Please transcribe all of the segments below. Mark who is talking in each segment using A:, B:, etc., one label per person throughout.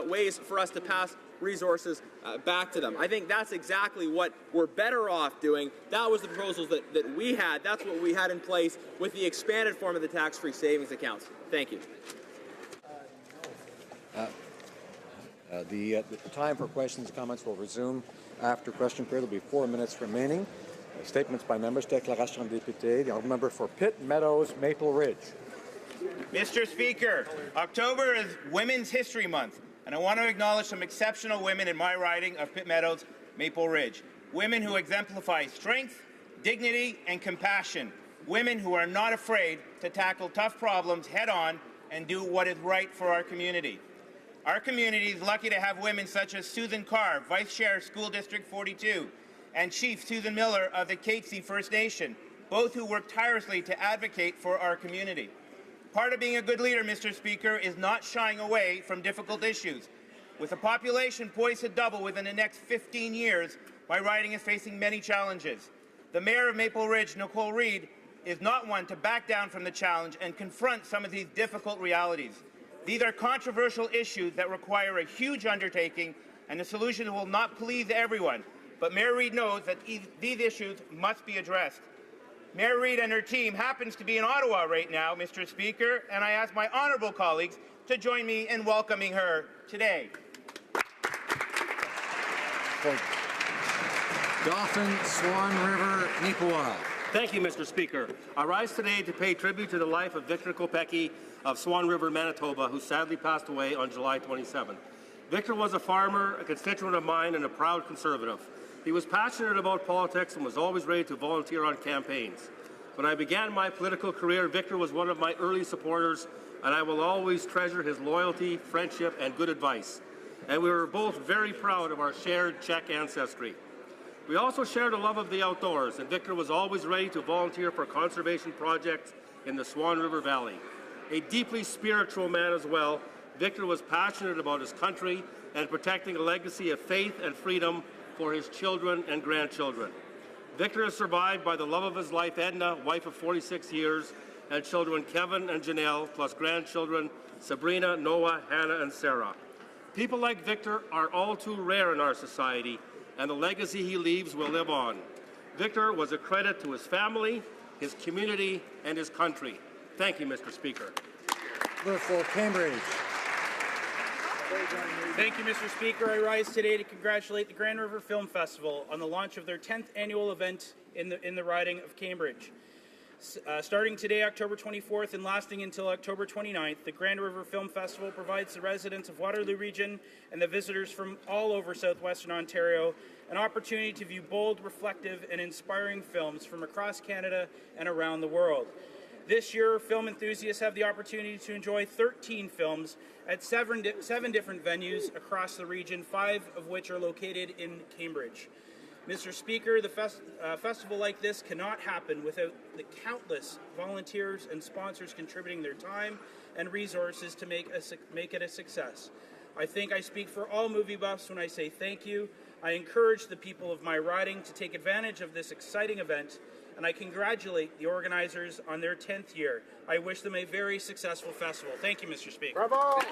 A: ways for us to pass resources back to them. I think that's exactly what we're better off doing. That was the proposals that we had. That's what we had in place with the expanded form of the tax-free savings accounts. Thank you.
B: The time for questions and comments will resume after question period. There will be 4 minutes remaining. Statements by members. Déclaration de député. The member for Pitt Meadows, Maple Ridge.
C: Mr. Speaker, October is Women's History Month, and I want to acknowledge some exceptional women in my riding of Pitt Meadows, Maple Ridge. Women who exemplify strength, dignity, and compassion. Women who are not afraid to tackle tough problems head-on and do what is right for our community. Our community is lucky to have women such as Susan Carr, Vice Chair, School District 42, and Chief Susan Miller of the Katzie First Nation, both who work tirelessly to advocate for our community. Part of being a good leader, Mr. Speaker, is not shying away from difficult issues. With a population poised to double within the next 15 years, my riding is facing many challenges. The Mayor of Maple Ridge, Nicole Reid, is not one to back down from the challenge and confront some of these difficult realities. These are controversial issues that require a huge undertaking, and the solution will not please everyone. But Mayor Reid knows that these issues must be addressed. Mayor Reid and her team happens to be in Ottawa right now, Mr. Speaker, and I ask my honourable colleagues to join me in welcoming her today.
B: Dauphin, Swan River, Neepawa.
D: Thank you, Mr. Speaker. I rise today to pay tribute to the life of Victor Kopecky of Swan River, Manitoba, who sadly passed away on July 27. Victor was a farmer, a constituent of mine, and a proud Conservative. He was passionate about politics and was always ready to volunteer on campaigns. When I began my political career, Victor was one of my early supporters, and I will always treasure his loyalty, friendship, and good advice. And we were both very proud of our shared Czech ancestry. We also shared a love of the outdoors, and Victor was always ready to volunteer for conservation projects in the Swan River Valley. A deeply spiritual man as well, Victor was passionate about his country and protecting a legacy of faith and freedom for his children and grandchildren. Victor is survived by the love of his life, Edna, wife of 46 years, and children Kevin and Janelle, plus grandchildren Sabrina, Noah, Hannah, and Sarah. People like Victor are all too rare in our society, and the legacy he leaves will live on. Victor was a credit to his family, his community, and his country. Thank you, Mr. Speaker.
B: For Cambridge.
E: Thank you, Mr. Speaker. I rise today to congratulate the Grand River Film Festival on the launch of their 10th annual event in the riding of Cambridge. Starting today, October 24th, and lasting until October 29th, the Grand River Film Festival provides the residents of Waterloo Region and the visitors from all over southwestern Ontario an opportunity to view bold, reflective, and inspiring films from across Canada and around the world. This year, film enthusiasts have the opportunity to enjoy 13 films at seven different venues across the region, 5 of which are located in Cambridge. Mr. Speaker, the festival like this cannot happen without the countless volunteers and sponsors contributing their time and resources to make it a success. I think I speak for all movie buffs when I say thank you. I encourage the people of my riding to take advantage of this exciting event, and I congratulate the organizers on their 10th year. I wish them a very successful festival. Thank you, Mr. Speaker.
B: Bravo!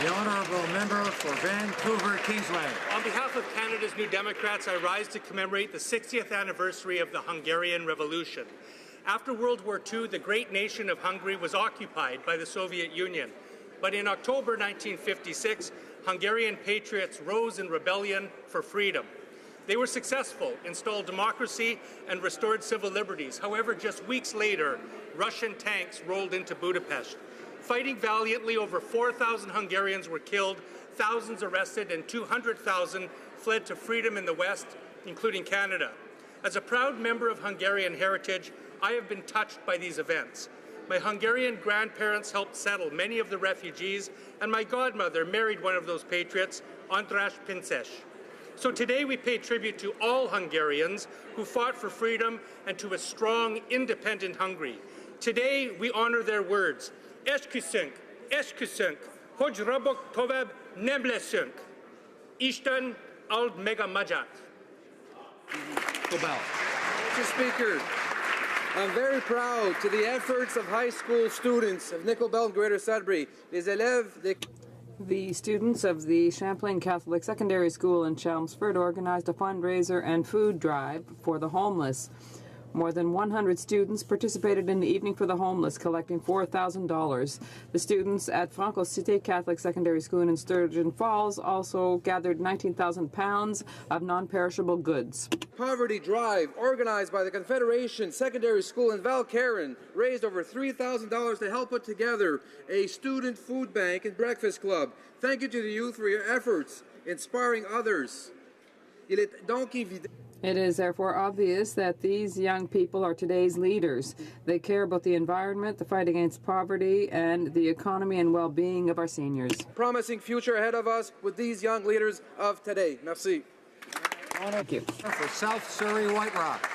B: The honourable member for Vancouver Kingsland.
F: On behalf of Canada's New Democrats, I rise to commemorate the 60th anniversary of the Hungarian Revolution. After World War II, the great nation of Hungary was occupied by the Soviet Union. But in October 1956, Hungarian patriots rose in rebellion for freedom. They were successful, installed democracy, and restored civil liberties. However, just weeks later, Russian tanks rolled into Budapest. Fighting valiantly, over 4,000 Hungarians were killed, thousands arrested, and 200,000 fled to freedom in the West, including Canada. As a proud member of Hungarian heritage, I have been touched by these events. My Hungarian grandparents helped settle many of the refugees, and my godmother married one of those patriots, András Pinces. So today we pay tribute to all Hungarians who fought for freedom and to a strong, independent Hungary. Today we honor their words. Esküszünk, hogy rabok tovább nem leszünk. Isten áld meg a magyart.
G: Mr. Speaker, I'm very proud to the efforts of high school students of Nickel Belt and Greater Sudbury, les élèves des
H: The students of the Champlain Catholic Secondary School in Chelmsford organized a fundraiser and food drive for the homeless. More than 100 students participated in the Evening for the Homeless, collecting $4,000. The students at Franco Cité Catholic Secondary School in Sturgeon Falls also gathered 19,000 pounds of non-perishable goods.
G: Poverty Drive, organized by the Confederation Secondary School in Valcarin, raised over $3,000 to help put together a student food bank and breakfast club. Thank you to the youth for your efforts, inspiring others. Il est donc évident.
H: It is therefore obvious that these young people are today's leaders. They care about the environment, the fight against poverty, and the economy and well-being of our seniors.
G: Promising future ahead of us with these young leaders of today. Merci.
H: Thank you.
B: For South Surrey White Rock.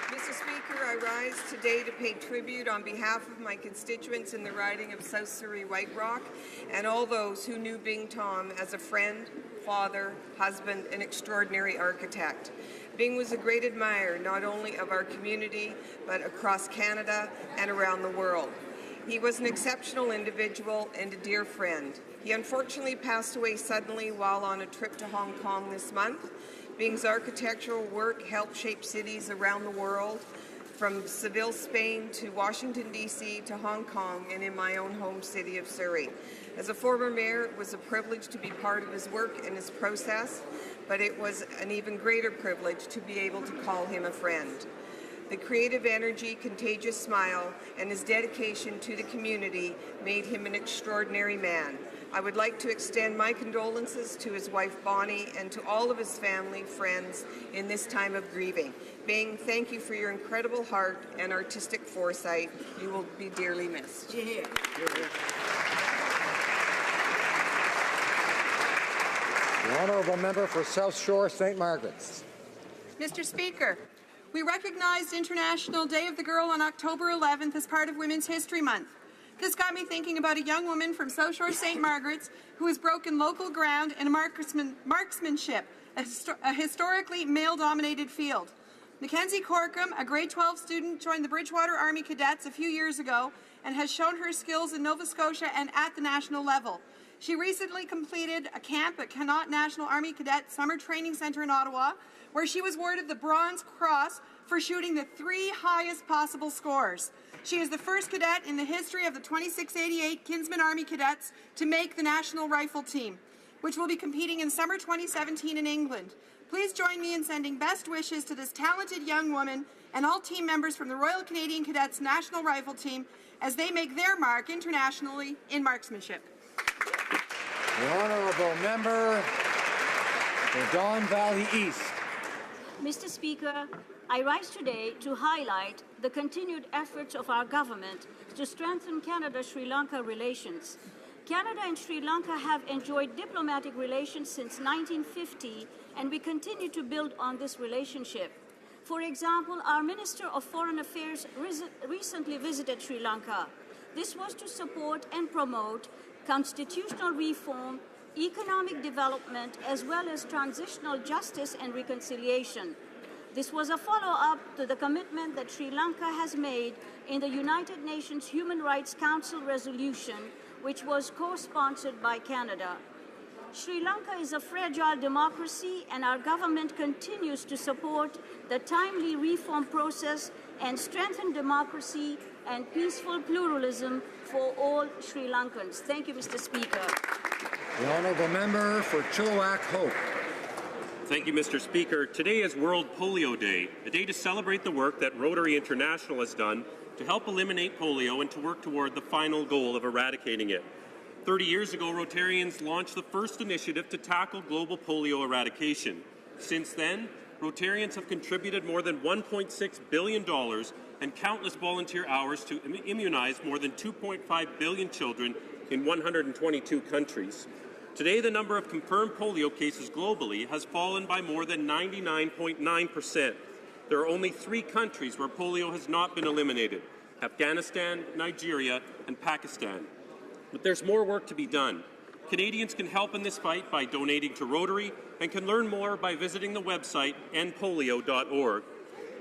I: Mr. Speaker, I rise today to pay tribute on behalf of my constituents in the riding of South Surrey White Rock and all those who knew Bing Tom as a friend, father, husband, and extraordinary architect. Bing was a great admirer not only of our community, but across Canada and around the world. He was an exceptional individual and a dear friend. He unfortunately passed away suddenly while on a trip to Hong Kong this month. Bing's architectural work helped shape cities around the world, from Seville, Spain, to Washington, D.C., to Hong Kong, and in my own home city of Surrey. As a former mayor, it was a privilege to be part of his work and his process, but it was an even greater privilege to be able to call him a friend. The creative energy, contagious smile, and his dedication to the community made him an extraordinary man. I would like to extend my condolences to his wife Bonnie and to all of his family, friends in this time of grieving. Bing, thank you for your incredible heart and artistic foresight. You will be dearly missed.
B: The honourable member for South Shore St. Margaret's.
J: Mr. Speaker, we recognized International Day of the Girl on October 11th as part of Women's History Month. This got me thinking about a young woman from South Shore St. Margaret's who has broken local ground in marksmanship, a historically male-dominated field. Mackenzie Corcoran, a grade 12 student, joined the Bridgewater Army Cadets a few years ago and has shown her skills in Nova Scotia and at the national level. She recently completed a camp at Connaught National Army Cadet Summer Training Centre in Ottawa, where she was awarded the Bronze Cross for shooting the 3 highest possible scores. She is the first cadet in the history of the 2688 Kinsman Army Cadets to make the national rifle team, which will be competing in summer 2017 in England. Please join me in sending best wishes to this talented young woman and all team members from the Royal Canadian Cadets National Rifle Team as they make their mark internationally in marksmanship.
B: The honourable member for Don Valley East.
K: Mr. Speaker, I rise today to highlight the continued efforts of our government to strengthen Canada-Sri Lanka relations. Canada and Sri Lanka have enjoyed diplomatic relations since 1950, and we continue to build on this relationship. For example, our Minister of Foreign Affairs recently visited Sri Lanka. This was to support and promote constitutional reform, economic development, as well as transitional justice and reconciliation. This was a follow-up to the commitment that Sri Lanka has made in the United Nations Human Rights Council resolution, which was co-sponsored by Canada. Sri Lanka is a fragile democracy, and our government continues to support the timely reform process and strengthen democracy and peaceful pluralism for all Sri Lankans. Thank you, Mr. Speaker.
B: The honourable member for Chilliwack Hope.
L: Thank you, Mr. Speaker. Today is World Polio Day, a day to celebrate the work that Rotary International has done to help eliminate polio and to work toward the final goal of eradicating it. 30 years ago, Rotarians launched the first initiative to tackle global polio eradication. Since then, Rotarians have contributed more than $1.6 billion and countless volunteer hours to immunize more than 2.5 billion children in 122 countries. Today, the number of confirmed polio cases globally has fallen by more than 99.9%. There are only 3 countries where polio has not been eliminated: Afghanistan, Nigeria, and Pakistan. But there's more work to be done. Canadians can help in this fight by donating to Rotary and can learn more by visiting the website endpolio.org.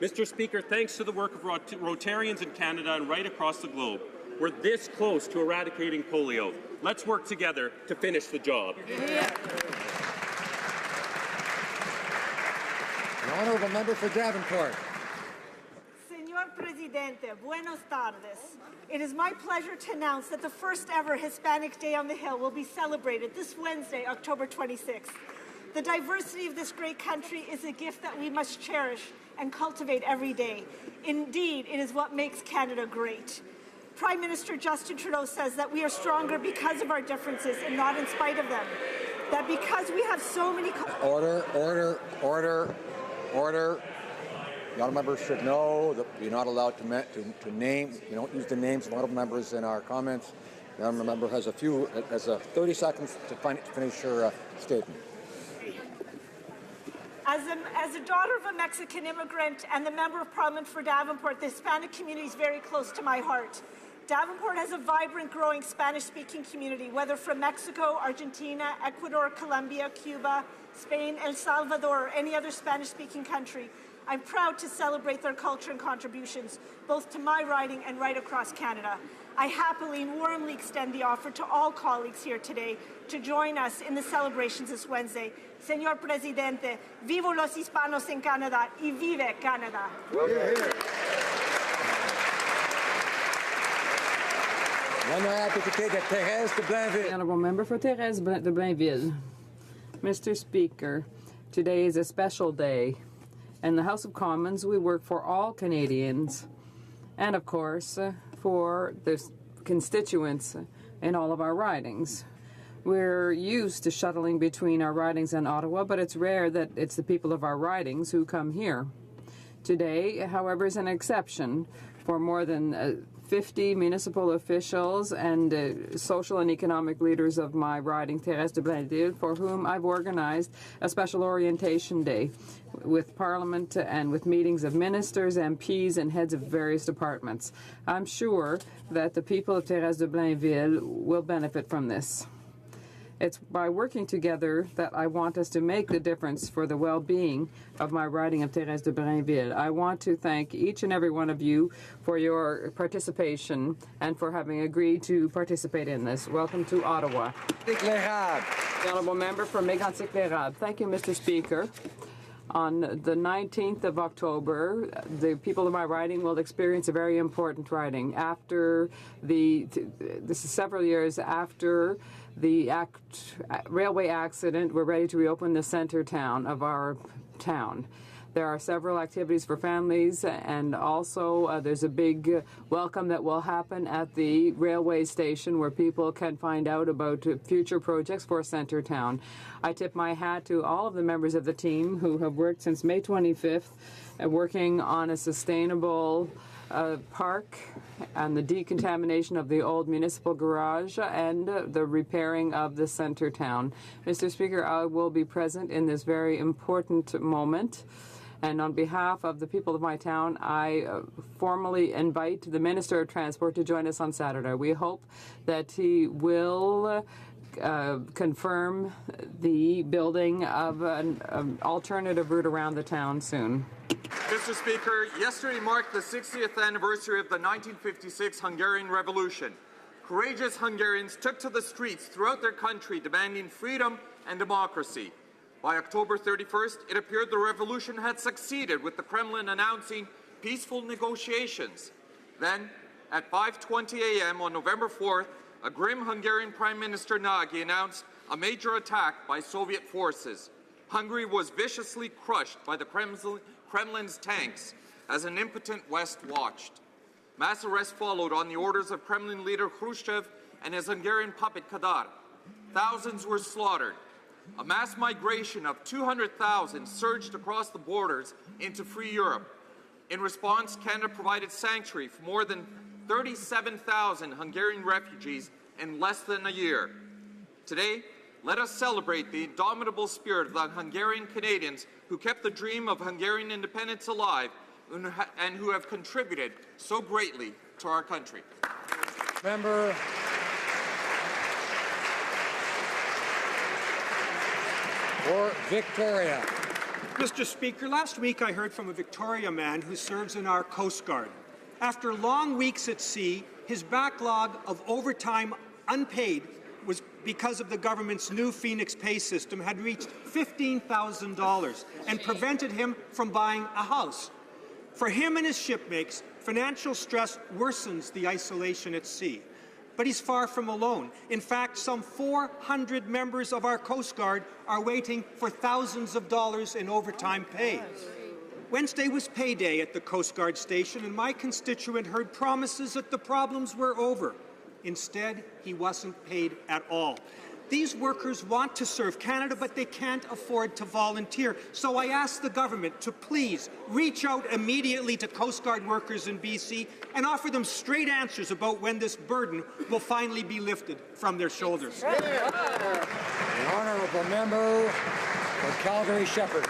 L: Mr. Speaker, thanks to the work of Rotarians in Canada and right across the globe, We're this close to eradicating polio. Let's work together to finish the job.
B: The honourable member for Davenport.
M: Señor Presidente, buenos tardes. It is my pleasure to announce that the first ever Hispanic Day on the Hill will be celebrated this Wednesday, October 26th. The diversity of this great country is a gift that we must cherish and cultivate every day. Indeed, it is what makes Canada great. Prime Minister Justin Trudeau says that we are stronger because of our differences and not in spite of them. That because we have so many...
B: Order. The honourable members should know that you're not allowed to name, you don't use the names of honourable members in our comments. The honourable member has 30 seconds to finish her statement.
M: As a daughter of a Mexican immigrant and the Member of Parliament for Davenport, the Hispanic community is very close to my heart. Davenport has a vibrant, growing Spanish-speaking community, whether from Mexico, Argentina, Ecuador, Colombia, Cuba, Spain, El Salvador, or any other Spanish-speaking country. I'm proud to celebrate their culture and contributions, both to my riding and right across Canada. I happily and warmly extend the offer to all colleagues here today to join us in the celebrations this Wednesday. Señor Presidente, vivo los hispanos en Canadá y vive Canada.
H: The honourable member for Thérèse de Blainville. Mr. Speaker, today is a special day. In the House of Commons, we work for all Canadians and, of course, for the constituents in all of our ridings. We're used to shuttling between our ridings and Ottawa, but it's rare that it's the people of our ridings who come here. Today, however, is an exception for more than 50 municipal officials and social and economic leaders of my riding, Thérèse de Blainville, for whom I've organized a special orientation day with Parliament and with meetings of ministers, MPs, and heads of various departments. I'm sure that the people of Thérèse de Blainville will benefit from this. It's by working together that I want us to make the difference for the well-being of my riding of Thérèse de Blainville. I want to thank each and every one of you for your participation and for having agreed to participate in this. Welcome to Ottawa. The honourable member for Mégantic-L'Érable. Thank you, Mr. Speaker. On the 19th of October, the people of my riding will experience a very important riding. This is several years after the railway accident, we're ready to reopen the center town of our town. There are several activities for families, and also there's a big welcome that will happen at the railway station where people can find out about future projects for Centretown. I tip my hat to all of the members of the team who have worked since May 25th, working on a sustainable park and the decontamination of the old municipal garage and the repairing of the Centretown. Mr. Speaker, I will be present in this very important moment. And on behalf of the people of my town, I formally invite the Minister of Transport to join us on Saturday. We hope that he will confirm the building of an alternative route around the town soon.
N: Mr. Speaker, yesterday marked the 60th anniversary of the 1956 Hungarian Revolution. Courageous Hungarians took to the streets throughout their country demanding freedom and democracy. By October 31st, it appeared the revolution had succeeded, with the Kremlin announcing peaceful negotiations. Then, at 5:20 a.m. on November 4th, a grim Hungarian Prime Minister Nagy announced a major attack by Soviet forces. Hungary was viciously crushed by the Kremlin's tanks as an impotent West watched. Mass arrests followed on the orders of Kremlin leader Khrushchev and his Hungarian puppet Kadar. Thousands were slaughtered. A mass migration of 200,000 surged across the borders into free Europe. In response, Canada provided sanctuary for more than 37,000 Hungarian refugees in less than a year. Today, let us celebrate the indomitable spirit of the Hungarian Canadians who kept the dream of Hungarian independence alive and who have contributed so greatly to our country.
B: Member for Victoria.
O: Mr. Speaker, last week I heard from a Victoria man who serves in our Coast Guard. After long weeks at sea, his backlog of overtime unpaid was because of the government's new Phoenix pay system had reached $15,000 and prevented him from buying a house. For him and his shipmates, financial stress worsens the isolation at sea. But he's far from alone. In fact, some 400 members of our Coast Guard are waiting for thousands of dollars in overtime pay. Wednesday was payday at the Coast Guard station, and my constituent heard promises that the problems were over. Instead, he wasn't paid at all. These workers want to serve Canada, but they can't afford to volunteer. So I ask the government to please reach out immediately to Coast Guard workers in BC and offer them straight answers about when this burden will finally be lifted from their shoulders.
B: The honourable member for Calgary-Shepherd.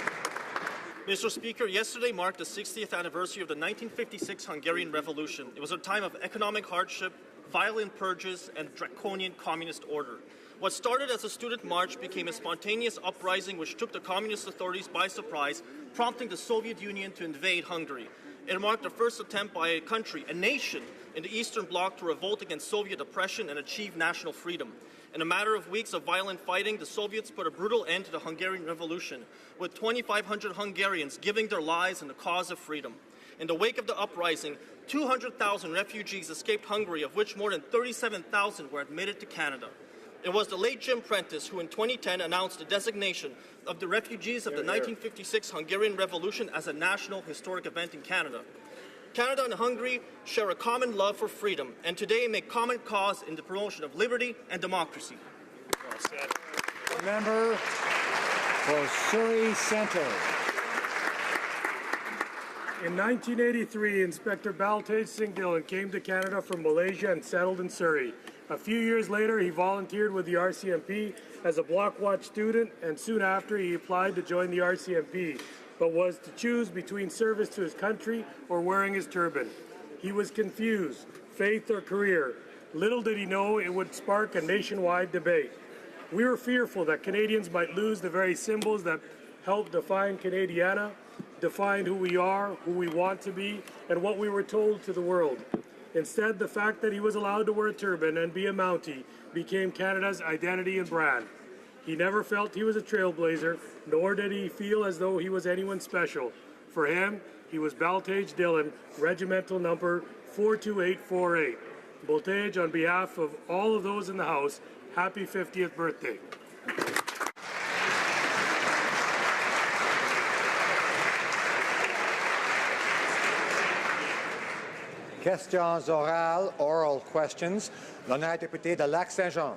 P: Mr. Speaker, yesterday marked the 60th anniversary of the 1956 Hungarian Revolution. It was a time of economic hardship, violent purges, and draconian communist order. What started as a student march became a spontaneous uprising which took the communist authorities by surprise, prompting the Soviet Union to invade Hungary. It marked the first attempt by a country, a nation, in the Eastern Bloc to revolt against Soviet oppression and achieve national freedom. In a matter of weeks of violent fighting, the Soviets put a brutal end to the Hungarian Revolution, with 2,500 Hungarians giving their lives in the cause of freedom. In the wake of the uprising, 200,000 refugees escaped Hungary, of which more than 37,000 were admitted to Canada. It was the late Jim Prentice who in 2010 announced the designation of the refugees of the 1956 Hungarian Revolution as a national historic event in Canada. Canada and Hungary share a common love for freedom, and today make common cause in the promotion of liberty and democracy.
B: Well said. Member for Surrey Centre.
Q: In 1983, Inspector Baltaj Singh Dhillon came to Canada from Malaysia and settled in Surrey. A few years later, he volunteered with the RCMP as a block watch student, and soon after he applied to join the RCMP, but was to choose between service to his country or wearing his turban. He was confused, faith or career. Little did he know it would spark a nationwide debate. We were fearful that Canadians might lose the very symbols that help define Canadiana, define who we are, who we want to be, and what we were told to the world. Instead, the fact that he was allowed to wear a turban and be a Mountie became Canada's identity and brand. He never felt he was a trailblazer, nor did he feel as though he was anyone special. For him, he was Baltaj Dhillon, regimental number 42848. Baltaj, on behalf of all of those in the House, happy 50th birthday.
B: Questions orales, oral questions. L'honneur député de Lac-Saint-Jean.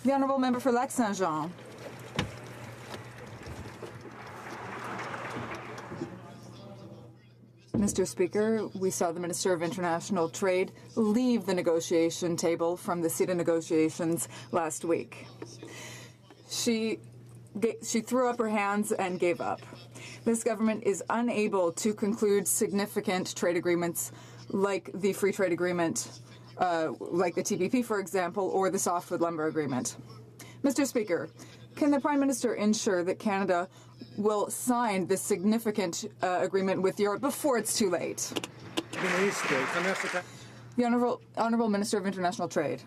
H: The honourable member for Lac-Saint-Jean. Mr. Speaker, we saw the Minister of International Trade leave the negotiation table from the CETA negotiations last week. She threw up her hands and gave up. This government is unable to conclude significant trade agreements like the free trade agreement, like the TPP, for example, or the softwood lumber agreement. Mr. Speaker, can the Prime Minister ensure that Canada will sign this significant agreement with Europe before it's too late? The Honourable Minister of International Trade.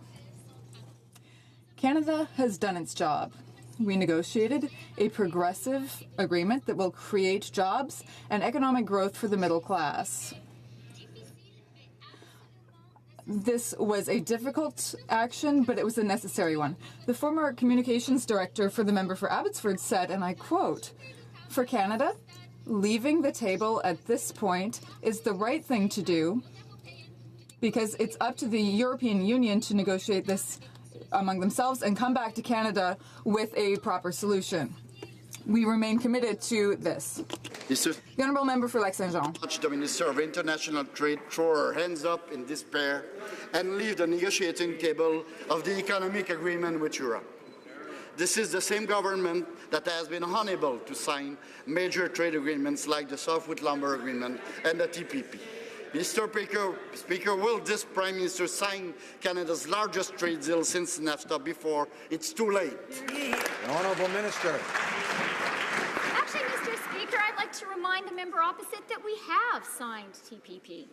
H: Canada has done its job. We negotiated a progressive agreement that will create jobs and economic growth for the middle class. This was a difficult action, but it was a necessary one. The former communications director for the member for Abbotsford said, and I quote, "For Canada, leaving the table at this point is the right thing to do because it's up to the European Union to negotiate this among themselves and come back to Canada with a proper solution." We remain committed to this. The Honourable Member for Lac-Saint-Jean.
R: The Minister of International Trade throw her hands up in despair and leave the negotiating table of the economic agreement with Europe. This is the same government that has been unable to sign major trade agreements like the softwood lumber agreement and the TPP. Mr. Speaker, will this Prime Minister sign Canada's largest trade deal since NAFTA before it's too late?
B: The Honourable Minister.
S: Actually, Mr. Speaker, I'd like to remind the member opposite that we have signed TPP.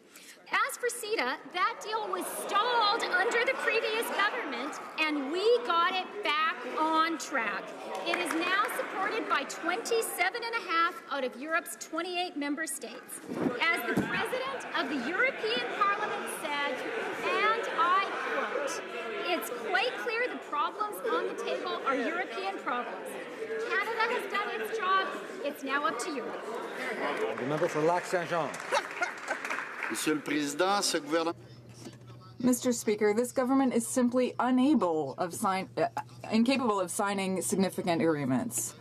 S: As for CETA, that deal was stalled under the previous government, and we got it back on track. It is now supported by 27.5 out of Europe's 28 member states. As the President of the European Parliament said, and I quote, "It's quite clear the problems on the table are European problems. Canada has done its job. It's now up to Europe."
B: The member for Lac-Saint-Jean.
R: Monsieur le Président, ce gouvernement...
T: Mr. Speaker, this government is simply incapable of signing significant agreements.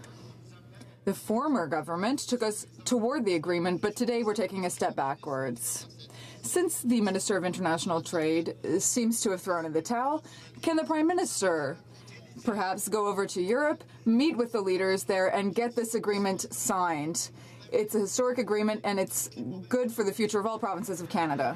T: The former government took us toward the agreement, but today we're taking a step backwards. Since the Minister of International Trade seems to have thrown in the towel, can the Prime Minister perhaps go over to Europe, meet with the leaders there, and get this agreement signed? It's a historic agreement, and it's good for the future of all provinces of Canada.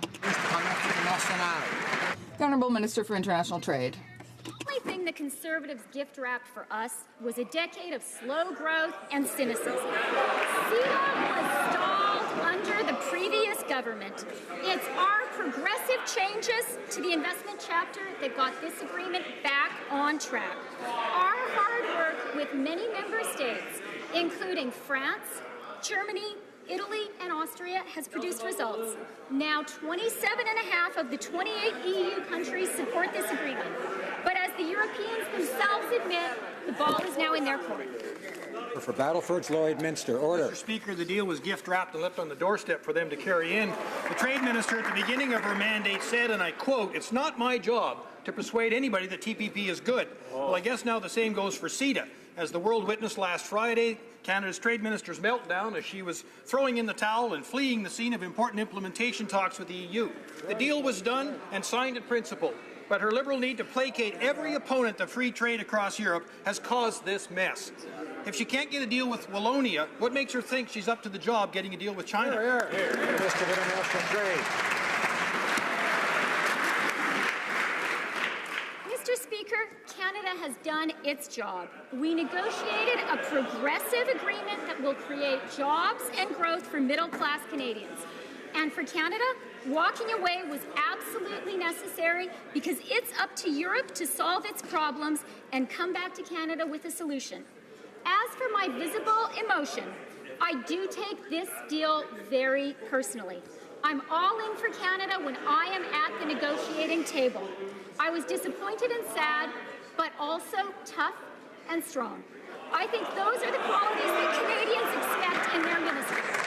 T: The Honourable Minister for International Trade.
S: The only thing the Conservatives gift-wrapped for us was a decade of slow growth and cynicism. CETA was stalled under the previous government. It's our progressive changes to the investment chapter that got this agreement back on track. Our hard work with many member states, including France, Germany, Italy, and Austria, has produced results. Now 27.5 of the 28 EU countries support this agreement. But as the Europeans themselves admit, the ball is now in their court.
B: For Battleford's Lloydminster, order.
O: Mr. Speaker, the deal was gift-wrapped and left on the doorstep for them to carry in. The Trade Minister at the beginning of her mandate said, and I quote, "It's not my job to persuade anybody that TPP is good." Well, I guess now the same goes for CETA. As the world witnessed last Friday, Canada's Trade Minister's meltdown as she was throwing in the towel and fleeing the scene of important implementation talks with the EU. The deal was done and signed in principle, but her Liberal need to placate every opponent of free trade across Europe has caused this mess. If she can't get a deal with Wallonia, what makes her think she's up to the job getting a deal with China?
B: Minister of International Trade.
S: Mr. Speaker, Canada has done its job. We negotiated a progressive agreement that will create jobs and growth for middle-class Canadians. And for Canada, walking away was absolutely necessary because it's up to Europe to solve its problems and come back to Canada with a solution. As for my visible emotion, I do take this deal very personally. I'm all in for Canada when I am at the negotiating table. I was disappointed and sad, but also tough and strong. I think those are the qualities that Canadians expect in their ministers.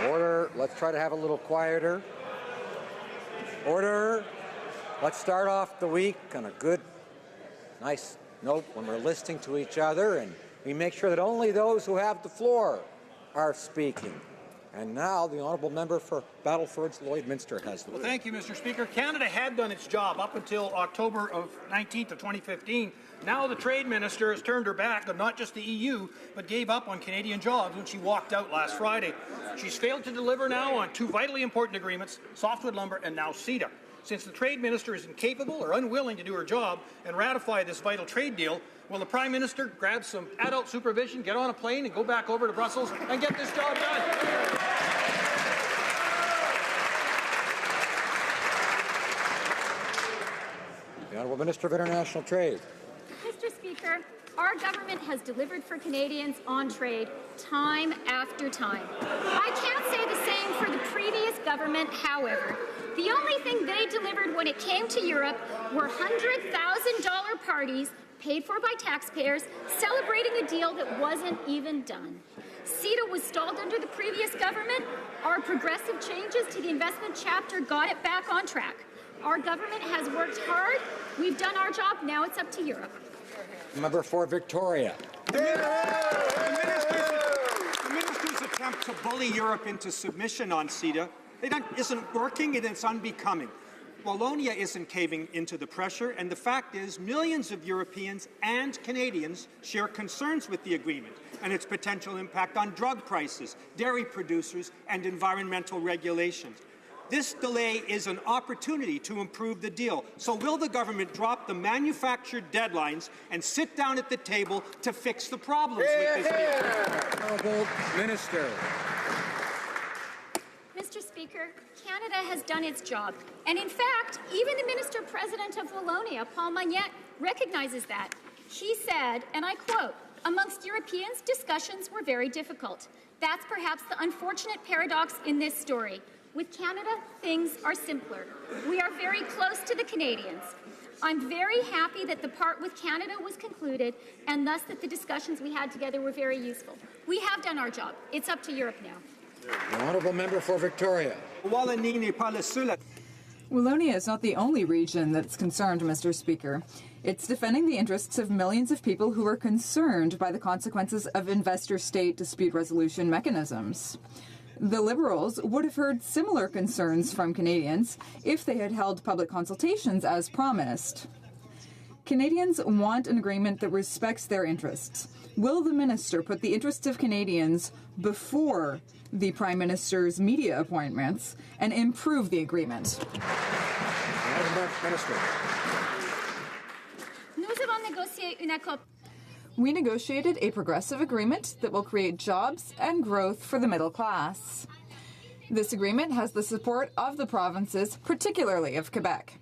B: Order. Let's try to have a little quieter. Order. Let's start off the week on a good, nice note when we're listening to each other, and we make sure that only those who have the floor are speaking. And now the honourable member for Battleford's Lloydminster has the
O: Well,
B: word.
O: thank you, Mr. Speaker. Canada had done its job up until October of 19th of 2015. Now the Trade Minister has turned her back on not just the EU, but gave up on Canadian jobs when she walked out last Friday. She's failed to deliver now on two vitally important agreements, softwood lumber and now CETA. Since the Trade Minister is incapable or unwilling to do her job and ratify this vital trade deal, will the Prime Minister grab some adult supervision, get on a plane and go back over to Brussels and get this job done?
B: The Honourable Minister of International Trade.
S: Mr. Speaker, our government has delivered for Canadians on trade time after time. I can't say the same for the previous government, however. The only thing they delivered when it came to Europe were $100,000 parties paid for by taxpayers celebrating a deal that wasn't even done. CETA was stalled under the previous government. Our progressive changes to the investment chapter got it back on track. Our government has worked hard. We've done our job. Now it's up to Europe.
B: Member for Victoria.
O: The minister's attempt to bully Europe into submission on CETA isn't working and it's unbecoming. Wallonia isn't caving into the pressure, and the fact is millions of Europeans and Canadians share concerns with the agreement and its potential impact on drug prices, dairy producers, and environmental regulations. This delay is an opportunity to improve the deal. So will the government drop the manufactured deadlines and sit down at the table to fix the problems with this deal?
B: Honourable Minister.
S: Mr. Speaker, Canada has done its job. And in fact, even the Minister-President of Wallonia, Paul Magnette, recognizes that. He said, and I quote, "Amongst Europeans, discussions were very difficult. That's perhaps the unfortunate paradox in this story. With Canada, things are simpler. We are very close to the Canadians. I'm very happy that the part with Canada was concluded and thus that the discussions we had together were very useful. We have done our job. It's up to Europe now."
B: The Honourable Member for Victoria.
T: Wallonia is not the only region that's concerned, Mr. Speaker. It's defending the interests of millions of people who are concerned by the consequences of investor-state dispute resolution mechanisms. The Liberals would have heard similar concerns from Canadians if they had held public consultations as promised. Canadians want an agreement that respects their interests. Will the minister put the interests of Canadians before the Prime Minister's media appointments and improve the agreement?
B: Minister.
T: We negotiated a progressive agreement that will create jobs and growth for the middle class. This agreement has the support of the provinces, particularly of Quebec.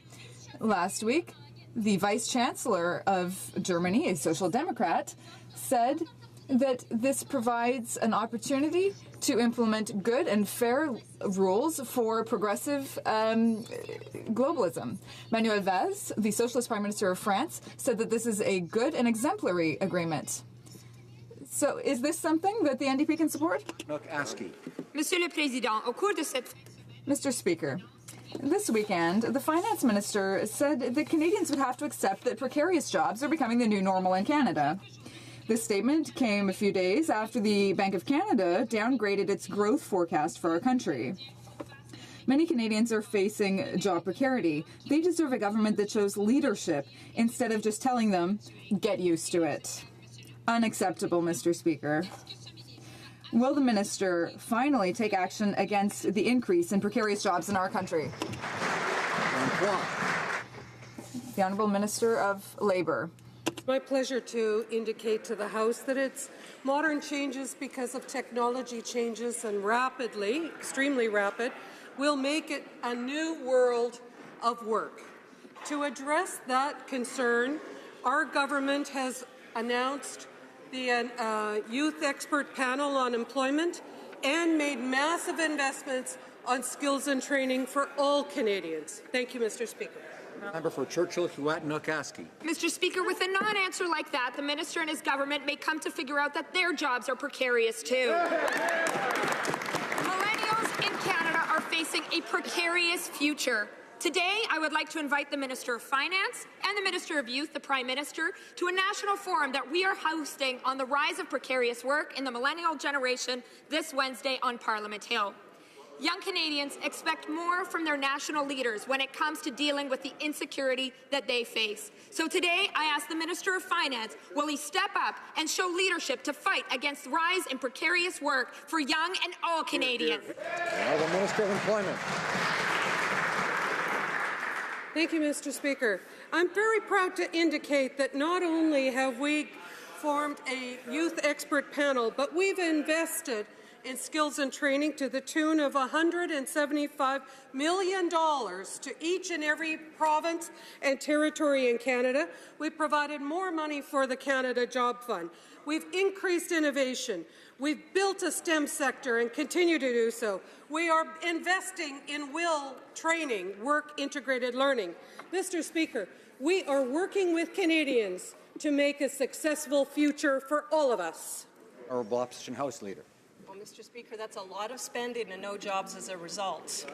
T: Last week, the Vice Chancellor of Germany, a Social Democrat, said that this provides an opportunity to implement good and fair rules for progressive globalism. Manuel Valls, the Socialist Prime Minister of France, said that this is a good and exemplary agreement. So is this something that the NDP can support?
U: Monsieur le Président, au cours de cette...
T: Mr. Speaker, this weekend, the Finance Minister said that Canadians would have to accept that precarious jobs are becoming the new normal in Canada. This statement came a few days after the Bank of Canada downgraded its growth forecast for our country. Many Canadians are facing job precarity. They deserve a government that shows leadership instead of just telling them, get used to it. Unacceptable, Mr. Speaker. Will the minister finally take action against the increase in precarious jobs in our country? The Honourable Minister of Labour.
V: It's my pleasure to indicate to the House that it's modern changes because of technology changes and rapidly, extremely rapid, will make it a new world of work. To address that concern, our government has announced the Youth Expert Panel on Employment and made massive investments on skills and training for all Canadians. Thank you, Mr. Speaker.
B: Member for Churchill, Huat-Nukasky.
U: Mr. Speaker, with a non-answer like that, the minister and his government may come to figure out that their jobs are precarious too. Millennials in Canada are facing a precarious future. Today, I would like to invite the Minister of Finance and the Minister of Youth, the Prime Minister, to a national forum that we are hosting on the rise of precarious work in the millennial generation this Wednesday on Parliament Hill. Young Canadians expect more from their national leaders when it comes to dealing with the insecurity that they face. So today, I ask the Minister of Finance, will he step up and show leadership to fight against the rise in precarious work for young and all Canadians?
B: Now the Minister of Employment.
V: Thank you, Mr. Speaker. I'm very proud to indicate that not only have we formed a youth expert panel, but we've invested in skills and training to the tune of $175 million to each and every province and territory in Canada. We've provided more money for the Canada Job Fund. We've increased innovation. We've built a STEM sector and continue to do so. We are investing in WIL training, work integrated learning. Mr. Speaker, we are working with Canadians to make a successful future for all of us.
B: Honourable Opposition House Leader.
W: Well, Mr. Speaker, that's a lot of spending and no jobs as a result.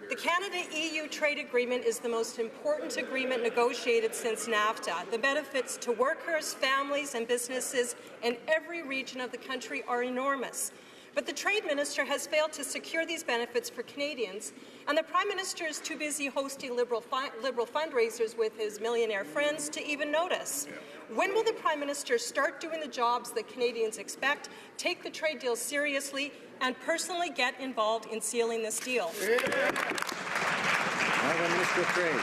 W: The Canada-EU trade agreement is the most important agreement negotiated since NAFTA. The benefits to workers, families and businesses in every region of the country are enormous. But the Trade Minister has failed to secure these benefits for Canadians, and the Prime Minister is too busy hosting liberal fundraisers with his millionaire friends to even notice. When will the Prime Minister start doing the jobs that Canadians expect, take the trade deal seriously, and personally get involved in sealing this deal?
B: Minister of Trade.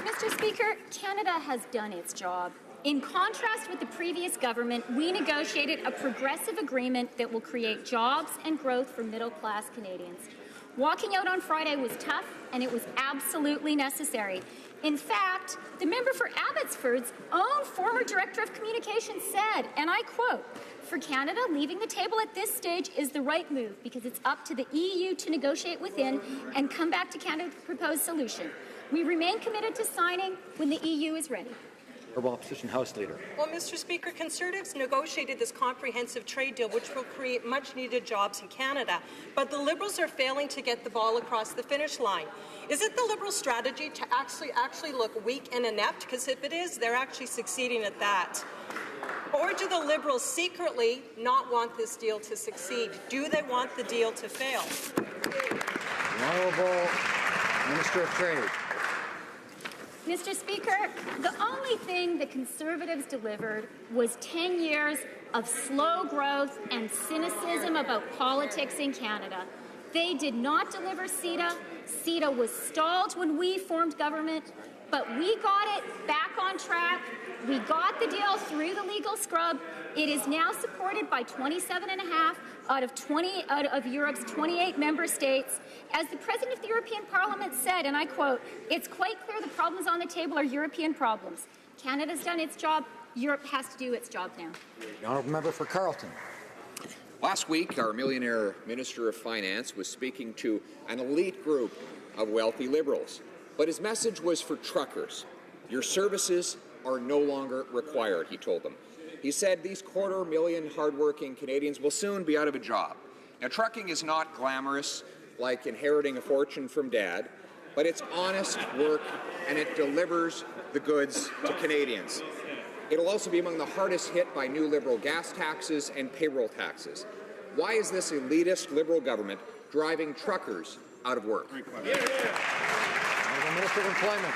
S: Mr. Speaker, Canada has done its job. In contrast with the previous government, we negotiated a progressive agreement that will create jobs and growth for middle-class Canadians. Walking out on Friday was tough, and it was absolutely necessary. In fact, the member for Abbotsford's own former Director of Communications said, and I quote, "For Canada, leaving the table at this stage is the right move because it's up to the EU to negotiate within and come back to Canada's proposed solution. We remain committed to signing when the EU is ready."
B: Opposition House Leader.
W: Well, Mr. Speaker, Conservatives negotiated this comprehensive trade deal which will create much-needed jobs in Canada, but the Liberals are failing to get the ball across the finish line. Is it the Liberal strategy to actually look weak and inept? Because if it is, they're actually succeeding at that. Or do the Liberals secretly not want this deal to succeed? Do they want the deal to fail?
B: The Honourable Minister of Trade.
S: Mr. Speaker, the only thing the Conservatives delivered was 10 years of slow growth and cynicism about politics in Canada. They did not deliver CETA. CETA was stalled when we formed government, but we got it back on track. We got the deal through the legal scrub. It is now supported by 27.5 out of Europe's 28 member states. As the President of the European Parliament said, and I quote, "It's quite clear the problems on the table are European problems. Canada's done its job. Europe has to do its job now."
B: The Honourable Member for Carleton.
A: Last week, our millionaire Minister of Finance was speaking to an elite group of wealthy Liberals, but his message was for truckers. Your services are no longer required, he told them. He said these 250,000 hardworking Canadians will soon be out of a job. Now, trucking is not glamorous like inheriting a fortune from Dad, but it's honest work and it delivers the goods to Canadians. It'll also be among the hardest hit by new Liberal gas taxes and payroll taxes. Why is this elitist Liberal government driving truckers out of work?
B: Minister of Employment.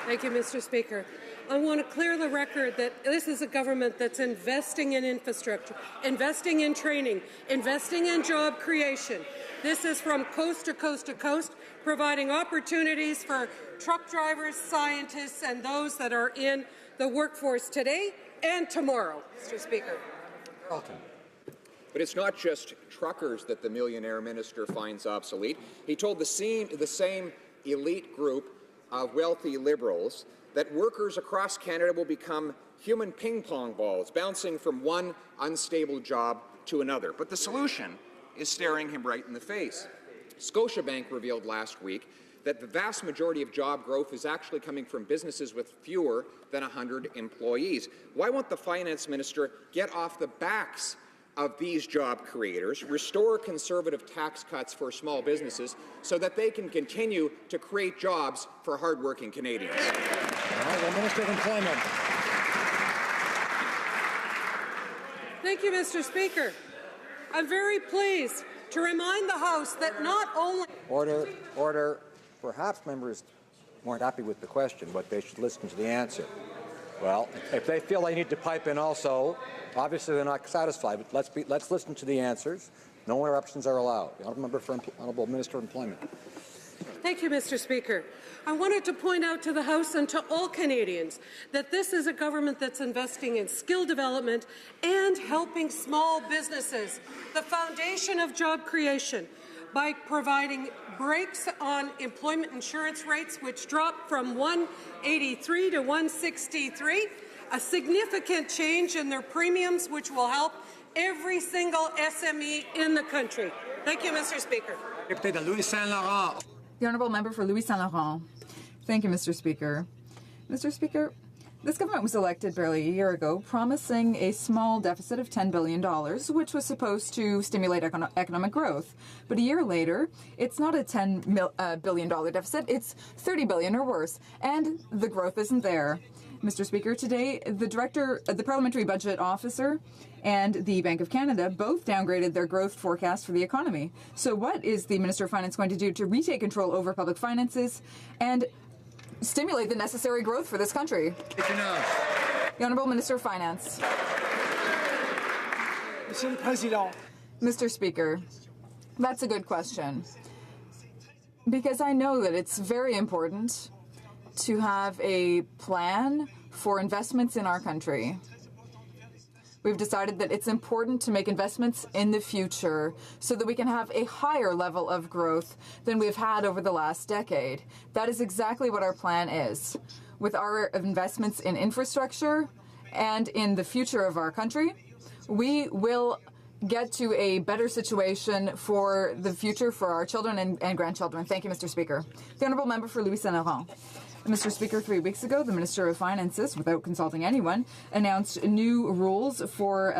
V: Thank you, Mr. Speaker. I want to clear the record that this is a government that's investing in infrastructure, investing in training, investing in job creation. This is from coast to coast to coast, providing opportunities for truck drivers, scientists, and those that are in the workforce today and tomorrow, Mr. Speaker.
B: Carleton.
A: But it's not just truckers that the millionaire minister finds obsolete. He told the same elite group of wealthy Liberals that workers across Canada will become human ping-pong balls, bouncing from one unstable job to another. But the solution is staring him right in the face. Scotiabank revealed last week that the vast majority of job growth is actually coming from businesses with fewer than 100 employees. Why won't the finance minister get off the backs of these job creators, restore conservative tax cuts for small businesses so that they can continue to create jobs for hardworking Canadians?
B: The Minister of Employment.
V: Thank you, Mr. Speaker. I'm very pleased to remind the House that not only...
B: Order. Perhaps members weren't happy with the question, but they should listen to the answer. Well, if they feel they need to pipe in also, obviously they're not satisfied, but let's listen to the answers. No interruptions are allowed. The Honourable Minister of Employment.
V: Thank you, Mr. Speaker. I wanted to point out to the House and to all Canadians that this is a government that's investing in skill development and helping small businesses, the foundation of job creation, by providing breaks on employment insurance rates, which dropped from 183 to 163, a significant change in their premiums, which will help every single SME in the country. Thank you, Mr. Speaker.
T: The Honourable Member for Louis Saint Laurent. Thank you, Mr. Speaker. Mr. Speaker, this government was elected barely a year ago, promising a small deficit of $10 billion, which was supposed to stimulate economic growth. But a year later, it's not a $10 billion deficit, it's $30 billion or worse, and the growth isn't there. Mr. Speaker, today the Parliamentary Budget Officer and the Bank of Canada both downgraded their growth forecast for the economy. So what is the Minister of Finance going to do to retake control over public finances and stimulate the necessary growth for this country? The Honourable Minister of Finance.
C: Monsieur le Président.
T: Mr. Speaker, that's a good question, because I know that it's very important to have a plan for investments in our country. We've decided that it's important to make investments in the future so that we can have a higher level of growth than we've had over the last decade. That is exactly what our plan is. With our investments in infrastructure and in the future of our country, we will get to a better situation for the future for our children and grandchildren. Thank you, Mr. Speaker. The Honourable Member for Louis Saint-Laurent. Mr. Speaker, 3 weeks ago, the Minister of Finances, without consulting anyone, announced new rules for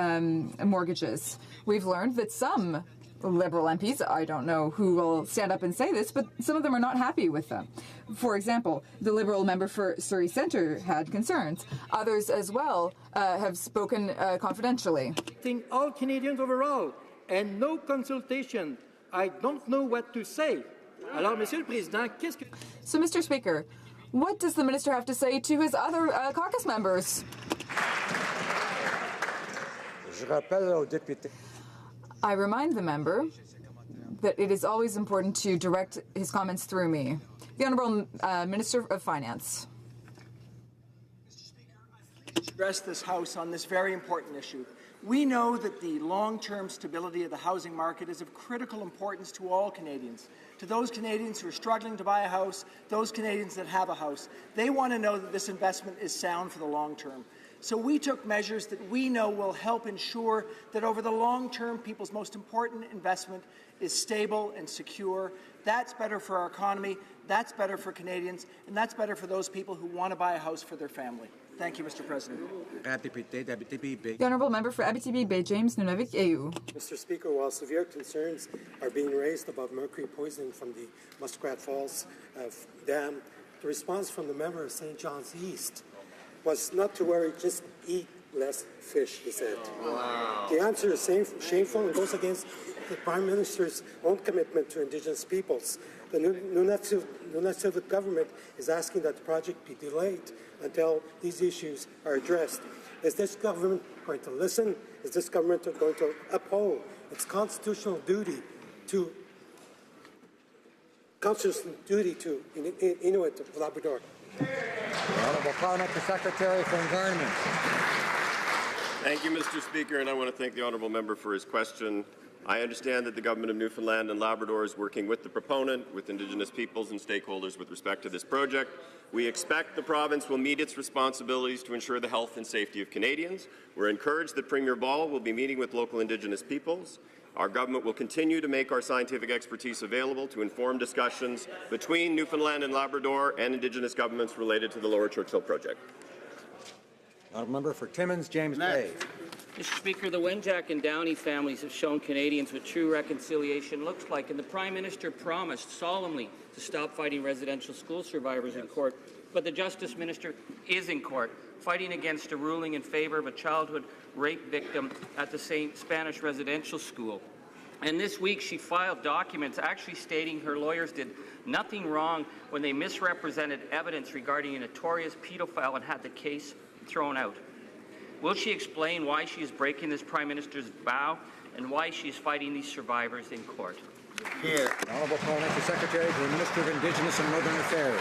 T: mortgages. We've learned that some Liberal MPs, I don't know who will stand up and say this, but some of them are not happy with them. For example, the Liberal member for Surrey Centre had concerns. Others as well have spoken confidentially.
C: Think all Canadians overall, and no consultation. I don't know what to say. Alors, Monsieur le Président, qu'est-ce que...
T: So, Mr. Speaker, what does the minister have to say to his other caucus members? I remind the member that it is always important to direct his comments through me. The Honourable Minister of Finance.
C: Address this House on this very important issue. We know that the long-term stability of the housing market is of critical importance to all Canadians. To those Canadians who are struggling to buy a house, those Canadians that have a house, they want to know that this investment is sound for the long term. So we took measures that we know will help ensure that over the long term, people's most important investment is stable and secure. That's better for our economy, that's better for Canadians, and that's better for those people who want to buy a house for their family. Thank you, Mr. President.
T: The Honourable Member for Abitibi-Bay, James Nunavik-Ayu.
D: Mr. Speaker, while severe concerns are being raised about mercury poisoning from the Muskrat Falls Dam, the response from the member of St. John's East was not to worry, just eat less fish, he said. Wow. The answer is shameful and goes against the Prime Minister's own commitment to Indigenous peoples. The Nunavut government is asking that the project be delayed until these issues are addressed. Is this government going to listen? Is this government going to uphold its constitutional duty to Inuit of Labrador?
B: Honourable Parliamentary Secretary for Environment.
E: Thank you, Mr. Speaker, and I want to thank the honourable member for his question. I understand that the Government of Newfoundland and Labrador is working with the proponent, with Indigenous peoples and stakeholders with respect to this project. We expect the province will meet its responsibilities to ensure the health and safety of Canadians. We're encouraged that Premier Ball will be meeting with local Indigenous peoples. Our government will continue to make our scientific expertise available to inform discussions between Newfoundland and Labrador and Indigenous governments related to the Lower Churchill project.
B: Honourable Member for Timmins, James Bay.
X: Mr. Speaker, the Wenjack and Downey families have shown Canadians what true reconciliation looks like, and the Prime Minister promised solemnly to stop fighting residential school survivors in court. But the Justice Minister is in court, fighting against a ruling in favour of a childhood rape victim at the St. Spanish residential school. And this week she filed documents actually stating her lawyers did nothing wrong when they misrepresented evidence regarding a notorious pedophile and had the case thrown out. Will she explain why she is breaking this Prime Minister's vow and why she is fighting these survivors in court?
B: Here. Honourable Parliamentary Secretary to the Minister of Indigenous and Northern Affairs.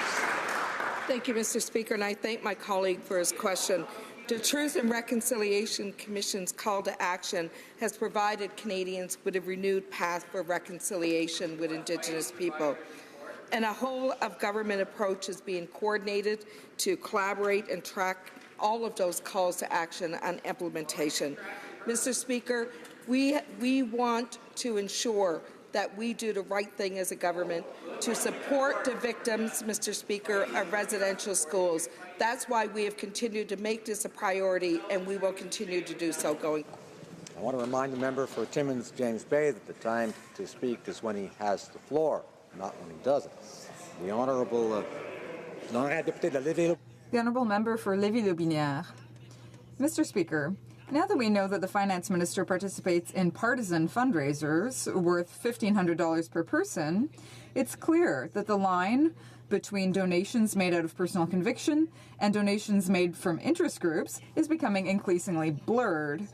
Y: Thank you, Mr. Speaker, and I thank my colleague for his question. The Truth and Reconciliation Commission's call to action has provided Canadians with a renewed path for reconciliation with Indigenous people. And a whole-of-government approach is being coordinated to collaborate and track all of those calls to action and implementation. Mr. Speaker, we want to ensure that we do the right thing as a government to support the victims, Mr. Speaker, of residential schools. That's why we have continued to make this a priority, and we will continue to do so going forward.
B: I want to remind the member for Timmins, James Bay, that the time to speak is when he has the floor, not when he doesn't. The Honourable
T: The The Honourable Member for Lévis-Lotbinière. Mr. Speaker, now that we know that the Finance Minister participates in partisan fundraisers worth $1,500 per person, it's clear that the line between donations made out of personal conviction and donations made from interest groups is becoming increasingly blurred.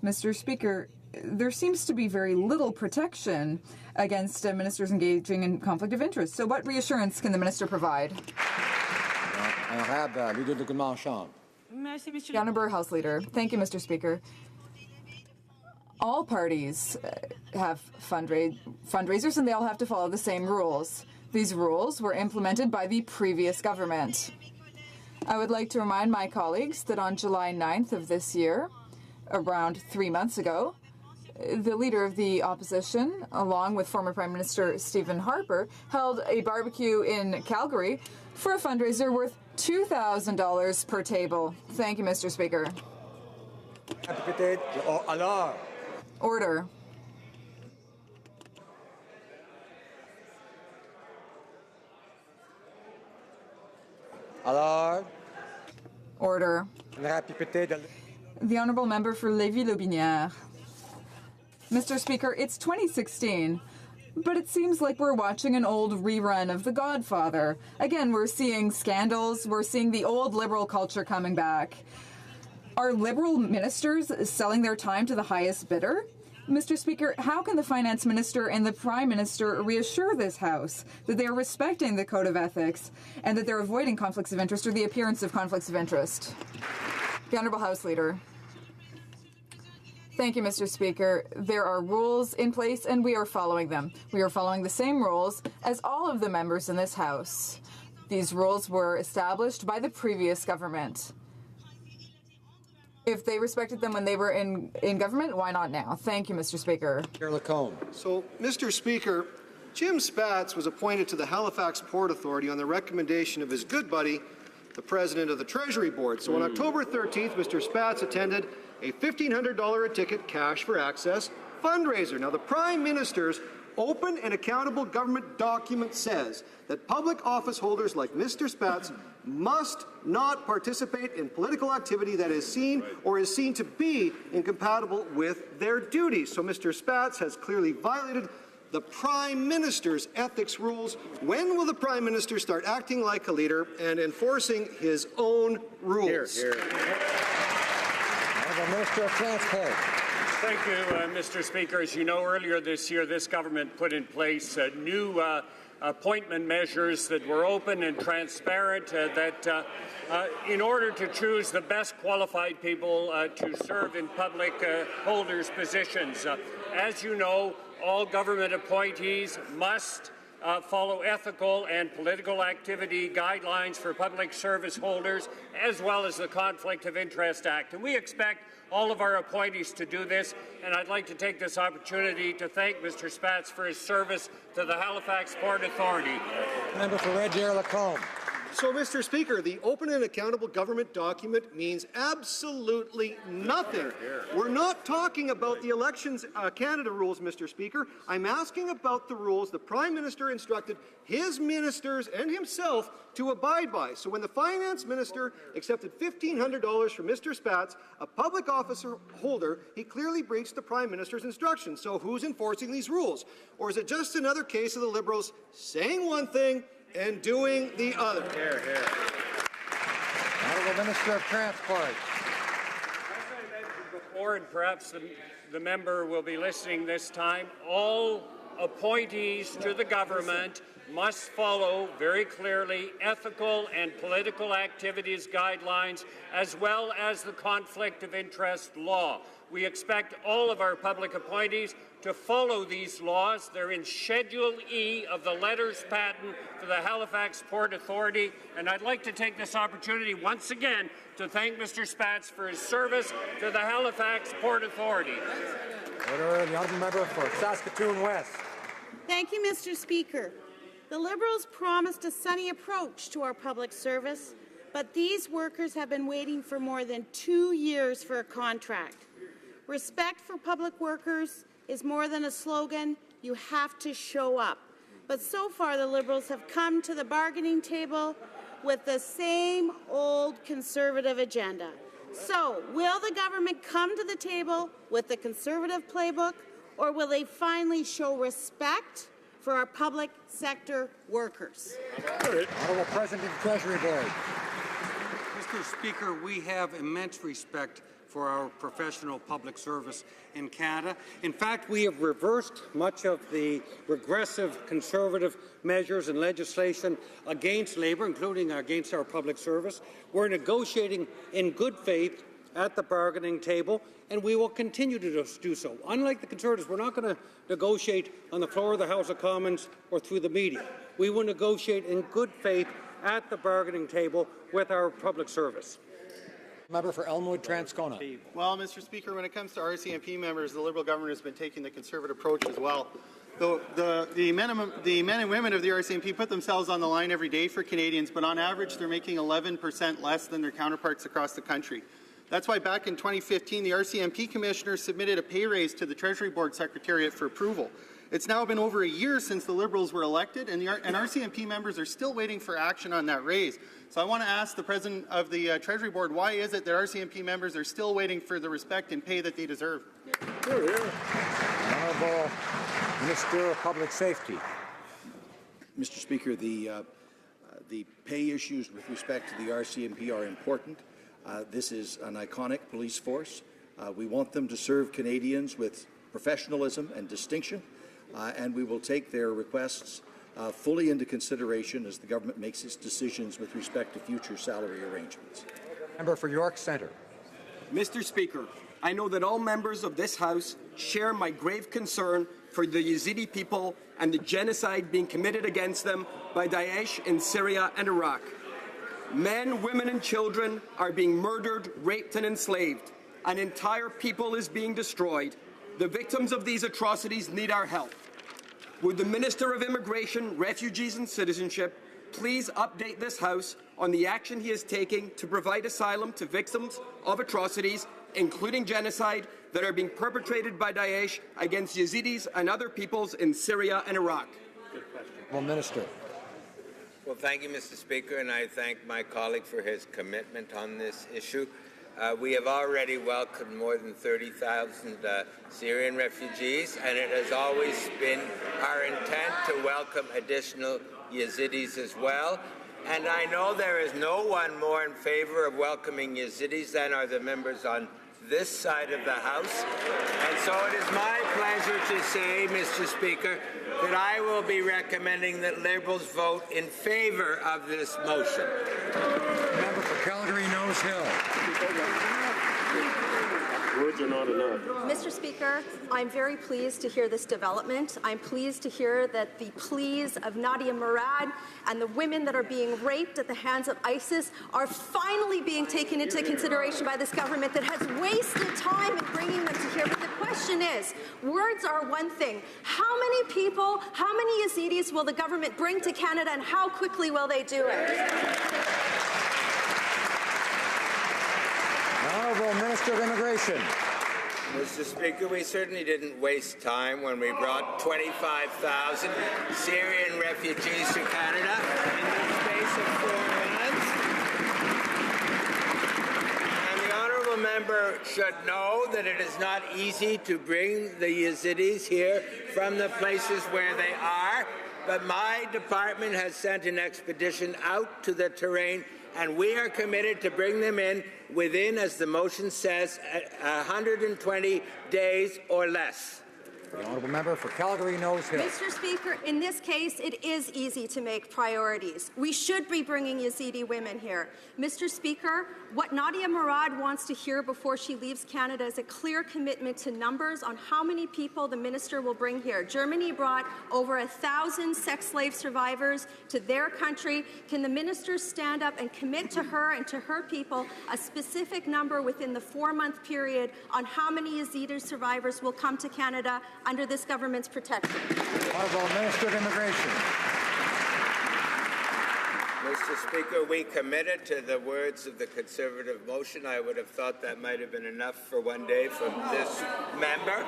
T: Mr. Speaker, there seems to be very little protection against ministers engaging in conflict of interest. So what reassurance can the minister provide? The Honourable House Leader. Thank you, Mr. Speaker. All parties have fundraisers and they all have to follow the same rules. These rules were implemented by the previous government. I would like to remind my colleagues that on July 9th of this year, around 3 months ago, the Leader of the Opposition, along with former Prime Minister Stephen Harper, held a barbecue in Calgary for a fundraiser worth $2,000 per table. Thank you, Mr. Speaker. Order. Order. The Honourable Member for Lévis-Lotbinière. Mr. Speaker, it's 2016, but it seems like we're watching an old rerun of The Godfather. Again, we're seeing scandals, we're seeing the old Liberal culture coming back. Are Liberal ministers selling their time to the highest bidder? Mr. Speaker, how can the Finance Minister and the Prime Minister reassure this House that they are respecting the Code of Ethics and that they're avoiding conflicts of interest or the appearance of conflicts of interest? The Honourable House Leader. Thank you, Mr. Speaker. There are rules in place and we are following them. We are following the same rules as all of the members in this House. These rules were established by the previous government. If they respected them when they were in government, why not now? Thank you, Mr. Speaker.
F: So, Mr. Speaker, Jim Spatz was appointed to the Halifax Port Authority on the recommendation of his good buddy, the President of the Treasury Board. So on October 13th, Mr. Spatz attended a $1,500 a ticket cash for access fundraiser. Now, the Prime Minister's open and accountable government document says that public office holders like Mr. Spatz must not participate in political activity that is seen or is seen to be incompatible with their duties. So Mr. Spatz has clearly violated the Prime Minister's ethics rules. When will the Prime Minister start acting like a leader and enforcing his own rules?
G: Here.
B: Minister of Transport.
G: Thank you, Mr. Speaker. As you know, earlier this year, this government put in place new appointment measures that were open and transparent, in order to choose the best qualified people to serve in public holders' positions. As you know, all government appointees must follow ethical and political activity guidelines for public service holders, as well as the Conflict of Interest Act. And we expect all of our appointees to do this, and I'd like to take this opportunity to thank Mr. Spatz for his service to the Halifax Port Authority.
B: Member for Red Deer Lacombe.
F: So, Mr. Speaker, the open and accountable government document means absolutely nothing. We're not talking about the Elections Canada rules, Mr. Speaker. I'm asking about the rules the Prime Minister instructed his ministers and himself to abide by. So when the Finance Minister accepted $1,500 from Mr. Spatz, a public officer holder, he clearly breached the Prime Minister's instructions. So who's enforcing these rules? Or is it just another case of the Liberals saying one thing and doing the other?
B: Honourable Minister of Transport.
G: As I mentioned before, and perhaps the member will be listening this time, all appointees to the government must follow very clearly ethical and political activities guidelines, as well as the Conflict of Interest law. We expect all of our public appointees to follow these laws. They're in Schedule E of the letters patent for the Halifax Port Authority, and I'd like to take this opportunity once again to thank Mr. Spatz for his service to the Halifax Port Authority.
B: Order. The honourable member for Saskatoon West.
I: Thank you, Mr. Speaker. The Liberals promised a sunny approach to our public service, but these workers have been waiting for more than 2 years for a contract. Respect for public workers is more than a slogan. You have to show up. But so far, the Liberals have come to the bargaining table with the same old Conservative agenda. So, will the government come to the table with the Conservative playbook, or will they finally show respect for our public sector workers?
B: Honourable President of the Treasury Board.
O: Mr. Speaker, we have immense respect for our professional public service in Canada. In fact, we have reversed much of the regressive Conservative measures and legislation against Labour, including against our public service. We're negotiating in good faith at the bargaining table, and we will continue to do so. Unlike the Conservatives, we're not going to negotiate on the floor of the House of Commons or through the media. We will negotiate in good faith at the bargaining table with our public service.
B: Member for Elmwood Transcona.
J: Well, Mr. Speaker, when it comes to RCMP members, the Liberal government has been taking the Conservative approach as well. The men and women of the RCMP put themselves on the line every day for Canadians, but on average they're making 11% less than their counterparts across the country. That's why back in 2015, the RCMP Commissioner submitted a pay raise to the Treasury Board Secretariat for approval. It's now been over a year since the Liberals were elected, and RCMP members are still waiting for action on that raise. So I want to ask the President of the Treasury Board, why is it that RCMP members are still waiting for the respect and pay that they deserve?
B: Honourable Minister of Public Safety.
K: Mr. Speaker, the pay issues with respect to the RCMP are important. This is an iconic police force. We want them to serve Canadians with professionalism and distinction, and we will take their requests fully into consideration as the government makes its decisions with respect to future salary arrangements.
B: Member for York Centre.
L: Mr. Speaker, I know that all members of this House share my grave concern for the Yazidi people and the genocide being committed against them by Daesh in Syria and Iraq. Men, women, and children are being murdered, raped, and enslaved. An entire people is being destroyed. The victims of these atrocities need our help. Would the Minister of Immigration, Refugees and Citizenship please update this House on the action he is taking to provide asylum to victims of atrocities, including genocide, that are being perpetrated by Daesh against Yazidis and other peoples in Syria and Iraq?
B: Well, Minister.
M: Well, thank you, Mr. Speaker, and I thank my colleague for his commitment on this issue. We have already welcomed more than 30,000 Syrian refugees, and it has always been our intent to welcome additional Yazidis as well. And I know there is no one more in favor of welcoming Yazidis than are the members on this side of the House. And so it is my pleasure to say, Mr. Speaker, that I will be recommending that Liberals vote in favor of this motion.
B: Member for Calgary Nose Hill.
E: Words are not enough.
N: Mr. Speaker, I'm very pleased to hear this development. I'm pleased to hear that the pleas of Nadia Murad and the women that are being raped at the hands of ISIS are finally being taken into consideration by this government that has wasted time in bringing them to here. But the question is, words are one thing. How many people, how many Yazidis will the government bring to Canada, and how quickly will they do it?
B: Honourable Minister of Immigration.
M: Mr. Speaker, we certainly didn't waste time when we brought 25,000 Syrian refugees to Canada in the space of 4 months. And the honourable member should know that it is not easy to bring the Yazidis here from the places where they are, but my department has sent an expedition out to the terrain, and we are committed to bring them in within, as the motion says, 120 days or less.
B: The honourable member for Calgary Nose Hill.
N: Mr. Speaker, in this case, it is easy to make priorities. We should be bringing Yazidi women here. Mr. Speaker, what Nadia Murad wants to hear before she leaves Canada is a clear commitment to numbers on how many people the minister will bring here. Germany brought over 1,000 sex slave survivors to their country. Can the minister stand up and commit to her and to her people a specific number within the 4-month period on how many Yazidi survivors will come to Canada under this government's protection?
B: Honourable Minister of Immigration.
M: Mr. Speaker, we committed to the words of the Conservative motion. I would have thought that might have been enough for one day from this member.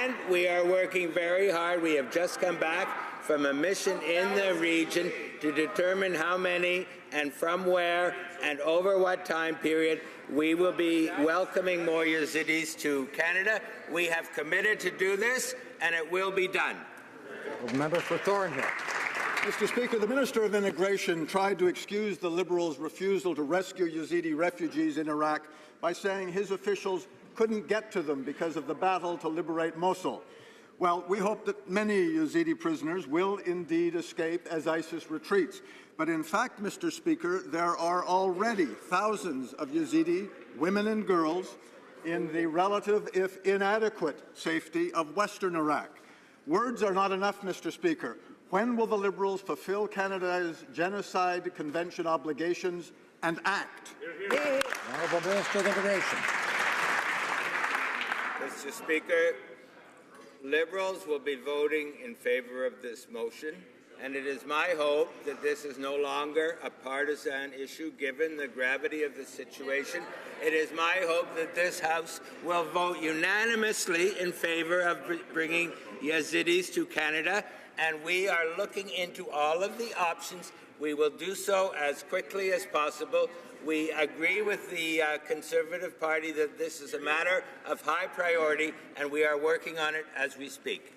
M: And we are working very hard. We have just come back from a mission in the region to determine how many and from where and over what time period we will be welcoming more Yazidis to Canada. We have committed to do this, and it will be done.
B: The member for Thornhill.
H: Mr. Speaker, the Minister of Immigration tried to excuse the Liberals' refusal to rescue Yazidi refugees in Iraq by saying his officials couldn't get to them because of the battle to liberate Mosul. Well, we hope that many Yazidi prisoners will indeed escape as ISIS retreats. But in fact, Mr. Speaker, there are already thousands of Yazidi women and girls in the relative, if inadequate, safety of Western Iraq. Words are not enough, Mr. Speaker. When will the Liberals fulfill Canada's Genocide Convention obligations and act?
B: Honourable Minister of Immigration.
M: Mr. Speaker, Liberals will be voting in favour of this motion, and it is my hope that this is no longer a partisan issue given the gravity of the situation. It is my hope that this House will vote unanimously in favour of bringing Yazidis to Canada, and we are looking into all of the options. We will do so as quickly as possible. We agree with the Conservative Party that this is a matter of high priority, and we are working on it as we speak.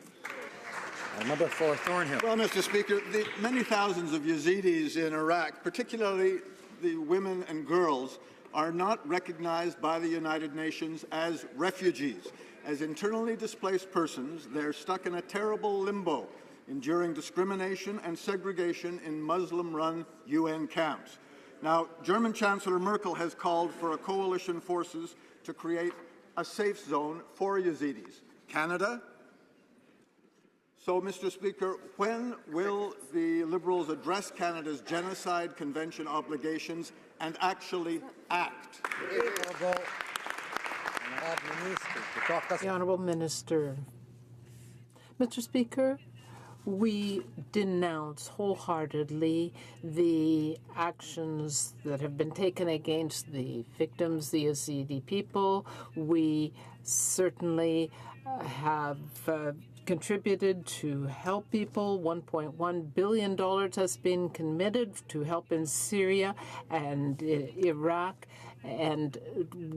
B: Member for Thornhill.
H: Well, Mr. Speaker, the many thousands of Yazidis in Iraq, particularly the women and girls, are not recognized by the United Nations as refugees. As internally displaced persons, they're stuck in a terrible limbo, enduring discrimination and segregation in Muslim-run UN camps. Now, German Chancellor Merkel has called for a coalition forces to create a safe zone for Yazidis. Canada? So, Mr. Speaker, when will the Liberals address Canada's Genocide Convention obligations and actually act?
P: The Honourable Minister. Mr. Speaker, we denounce wholeheartedly the actions that have been taken against the victims, the Yazidi people. We certainly have contributed to help people. $1.1 billion has been committed to help in Syria and Iraq, and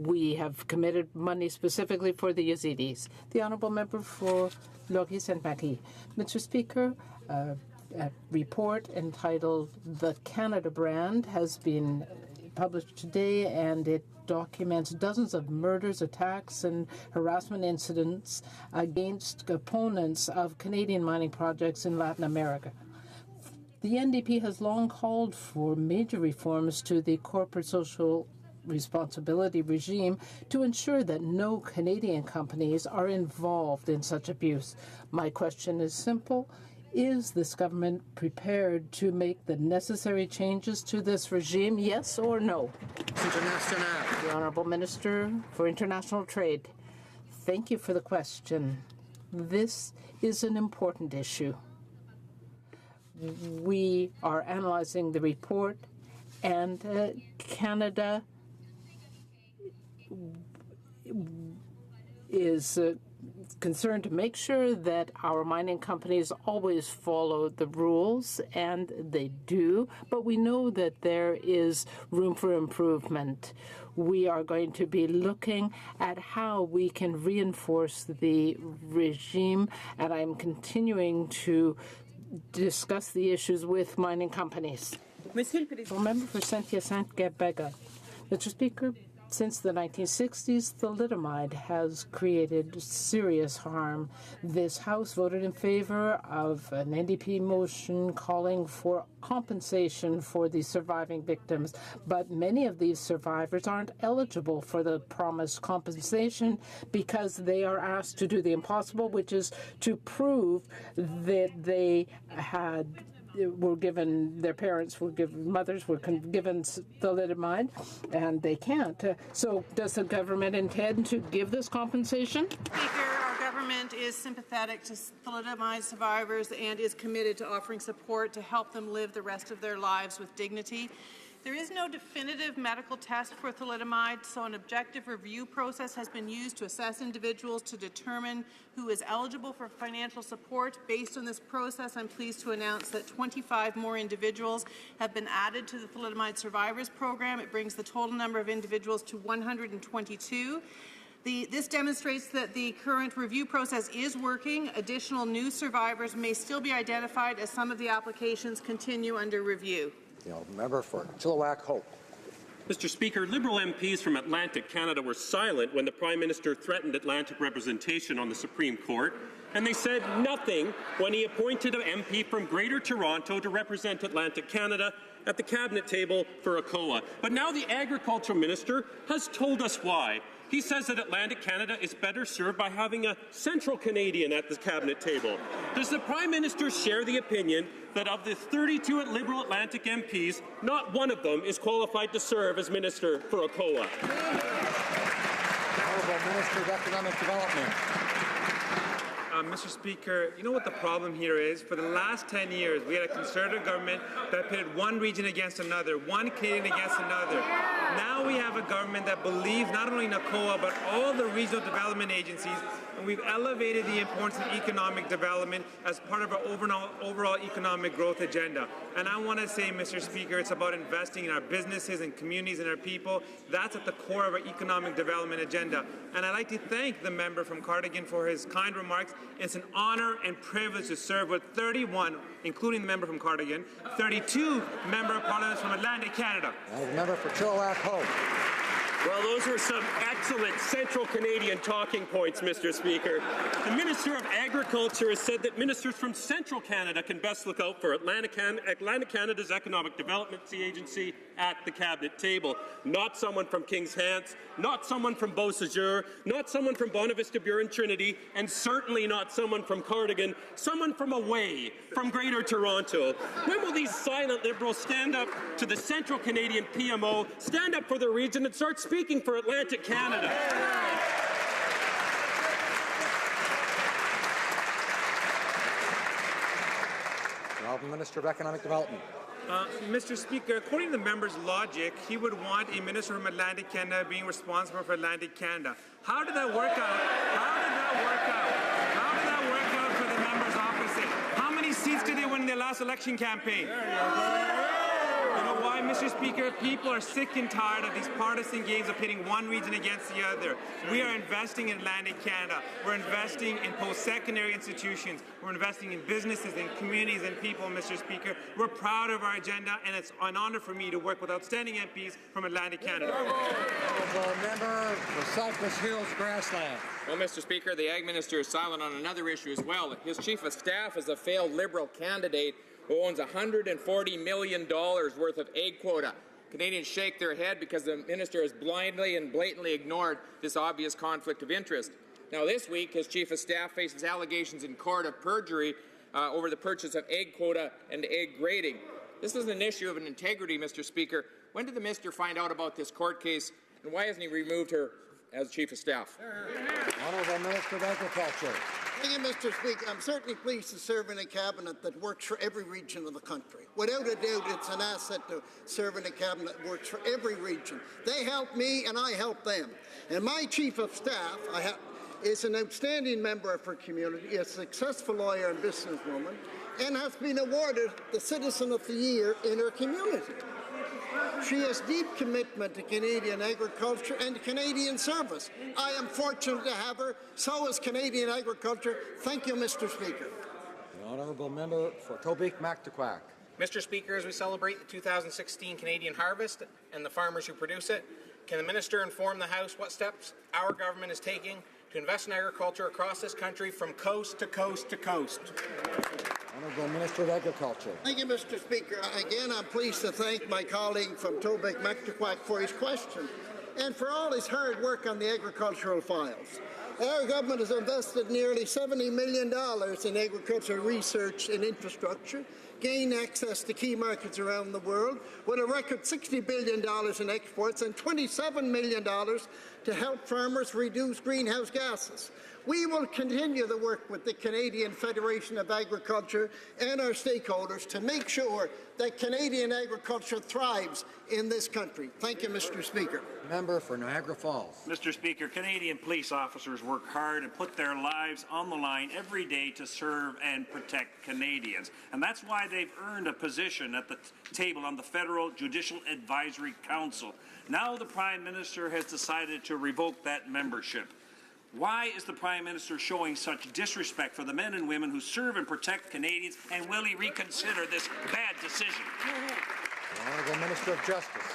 P: we have committed money specifically for the Yazidis. The Honourable Member for Laurier Sainte-Marie. Mr. Speaker, a report entitled The Canada Brand has been published today, and it documents dozens of murders, attacks, and harassment incidents against opponents of Canadian mining projects in Latin America. The NDP has long called for major reforms to the corporate social responsibility regime to ensure that no Canadian companies are involved in such abuse. My question is simple. Is this government prepared to make the necessary changes to this regime, yes or no? The Honourable Minister for International Trade. Thank you for the question. This is an important issue. We are analyzing the report, and Canada is concerned to make sure that our mining companies always follow the rules, and they do, but we know that there is room for improvement. We are going to be looking at how we can reinforce the regime, and I'm continuing to discuss the issues with mining companies. Member for Saint-Hyacinthe-Quebec. Mr. Speaker, since the 1960s, thalidomide has created serious harm. This House voted in favor of an NDP motion calling for compensation for the surviving victims, but many of these survivors aren't eligible for the promised compensation because they are asked to do the impossible, which is to prove that they were given, their parents were given, mothers were given thalidomide, and they can't. So does the government intend to give this compensation?
Q: Speaker, our government is sympathetic to thalidomide survivors and is committed to offering support to help them live the rest of their lives with dignity. There is no definitive medical test for thalidomide, so an objective review process has been used to assess individuals to determine who is eligible for financial support. Based on this process, I'm pleased to announce that 25 more individuals have been added to the Thalidomide Survivors Program. It brings the total number of individuals to 122. This demonstrates that the current review process is working. Additional new survivors may still be identified as some of the applications continue under review.
B: Member for Chilliwack Hope.
A: Mr. Speaker, Liberal MPs from Atlantic Canada were silent when the Prime Minister threatened Atlantic representation on the Supreme Court, and they said nothing when he appointed an MP from Greater Toronto to represent Atlantic Canada at the Cabinet table for HoC. But now the Agriculture Minister has told us why. He says that Atlantic Canada is better served by having a Central Canadian at the Cabinet table. Does the Prime Minister share the opinion that of the 32 Liberal Atlantic MPs, not one of them is qualified to serve as Minister for HoC?
B: Honourable Minister of Economic Development.
R: Mr. Speaker, you know what the problem here is? For the last 10 years, we had a Conservative government that pitted one region against another, one Canadian against another. Now we have a government that believes not only in NACOA, but all the regional development agencies, and we've elevated the importance of economic development as part of our overall economic growth agenda. And I want to say, Mr. Speaker, it's about investing in our businesses and communities and our people. That's at the core of our economic development agenda. And I'd like to thank the member from Cardigan for his kind remarks. It's an honor and privilege to serve with 31, including the member from Cardigan, 32 member of parliaments from Atlantic Canada.
B: The member for Chilliwack Hope.
A: Well, those were some excellent Central Canadian talking points, Mr. Speaker. The Minister of Agriculture has said that ministers from Central Canada can best look out for Atlantic Canada's Economic Development Agency at the Cabinet table. Not someone from King's Hants, not someone from Beausejour, not someone from Bonavista Buren Trinity, and certainly not someone from Cardigan, someone from away, from Greater Toronto. When will these silent Liberals stand up to the Central Canadian PMO, stand up for the region, and start speaking for Atlantic Canada?
B: The Minister of Economic Development.
R: Mr. Speaker, according to the member's logic, he would want a minister from Atlantic Canada being responsible for Atlantic Canada. How did that work out? How did that work out? How did that work out for the members opposite? How many seats did they win in their last election campaign? You know why, Mr. Speaker? People are sick and tired of these partisan games of pitting one region against the other. We are investing in Atlantic Canada. We're investing in post-secondary institutions. We're investing in businesses and communities and people, Mr. Speaker. We're proud of our agenda, and it's an honor for me to work with outstanding MPs from Atlantic Canada.
B: Member for Cypress Hills Grassland.
S: Well, Mr. Speaker, the Ag Minister is silent on another issue as well. His Chief of Staff is a failed Liberal candidate who owns $140 million worth of egg quota. Canadians shake their head because the minister has blindly and blatantly ignored this obvious conflict of interest. Now, this week, his Chief of Staff faces allegations in court of perjury over the purchase of egg quota and egg grading. This is an issue of an integrity, Mr. Speaker. When did the minister find out about this court case, and why hasn't he removed her as Chief of Staff?
B: Honourable Minister of Agriculture.
U: Thank you, Mr. Speaker. I'm certainly pleased to serve in a cabinet that works for every region of the country. Without a doubt, it's an asset to serve in a cabinet that works for every region. They help me, and I help them. And my Chief of Staff is an outstanding member of her community, a successful lawyer and businesswoman, and has been awarded the Citizen of the Year in her community. She has deep commitment to Canadian agriculture and Canadian service. I am fortunate to have her. So is Canadian agriculture. Thank you, Mr. Speaker.
B: The Honourable Member for Tobique-Mactaquac.
W: Mr. Speaker, as we celebrate the 2016 Canadian harvest and the farmers who produce it, can the Minister inform the House what steps our government is taking to invest in agriculture across this country from coast to coast to coast?
B: Honourable Minister of Agriculture.
U: Thank you, Mr. Speaker. Again, I'm pleased to thank my colleague from Tobique-Mactaquac for his question and for all his hard work on the agricultural files. Our government has invested nearly $70 million in agricultural research and infrastructure, gained access to key markets around the world, with a record $60 billion in exports and $27 million to help farmers reduce greenhouse gases. We will continue to work with the Canadian Federation of Agriculture and our stakeholders to make sure that Canadian agriculture thrives in this country. Thank you, Mr. Speaker.
B: Member for Niagara Falls.
C: Mr. Speaker, Canadian police officers work hard and put their lives on the line every day to serve and protect Canadians. And that's why they've earned a position at the table on the Federal Judicial Advisory Council. Now the Prime Minister has decided to revoke that membership. Why is the Prime Minister showing such disrespect for the men and women who serve and protect Canadians, and will he reconsider this bad decision?
B: The Honourable Minister of Justice.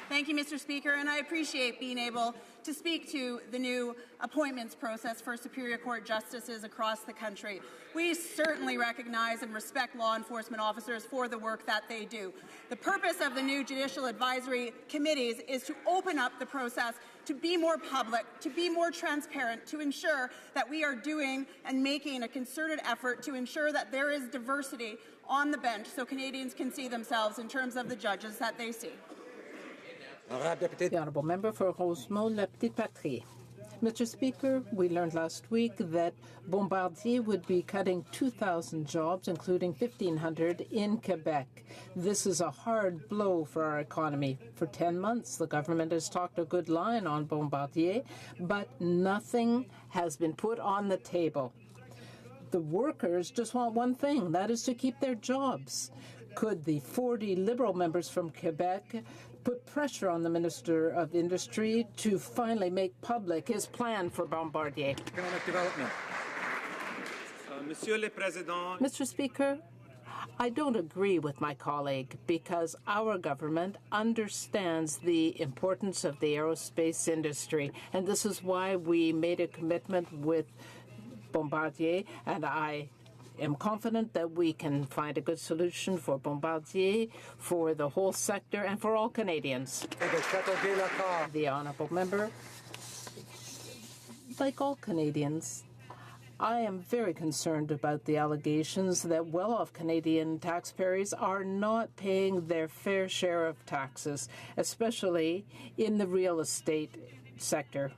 D: Thank you, Mr. Speaker, and I appreciate being able to speak to the new appointments process for Superior Court justices across the country. We certainly recognize and respect law enforcement officers for the work that they do. The purpose of the new judicial advisory committees is to open up the process, to be more public, to be more transparent, to ensure that we are doing and making a concerted effort to ensure that there is diversity on the bench so Canadians can see themselves in terms of the judges that they see.
P: The Honourable Member for Rosemont-La Petite Patrie. Mr. Speaker, we learned last week that Bombardier would be cutting 2,000 jobs, including 1,500 in Quebec. This is a hard blow for our economy. For 10 months, the government has talked a good line on Bombardier, but nothing has been put on the table. The workers just want one thing, that is to keep their jobs. Could the 40 Liberal members from Quebec put pressure on the Minister of Industry to finally make public his plan for Bombardier?
B: Economic Development.
R: Monsieur le Président.
P: Mr. Speaker, I don't agree with my colleague because our government understands the importance of the aerospace industry, and this is why we made a commitment with Bombardier, and I am confident that we can find a good solution for Bombardier, for the whole sector, and for all Canadians. The Honourable Member, like all Canadians, I am very concerned about the allegations that well-off Canadian taxpayers are not paying their fair share of taxes, especially in the real estate sector.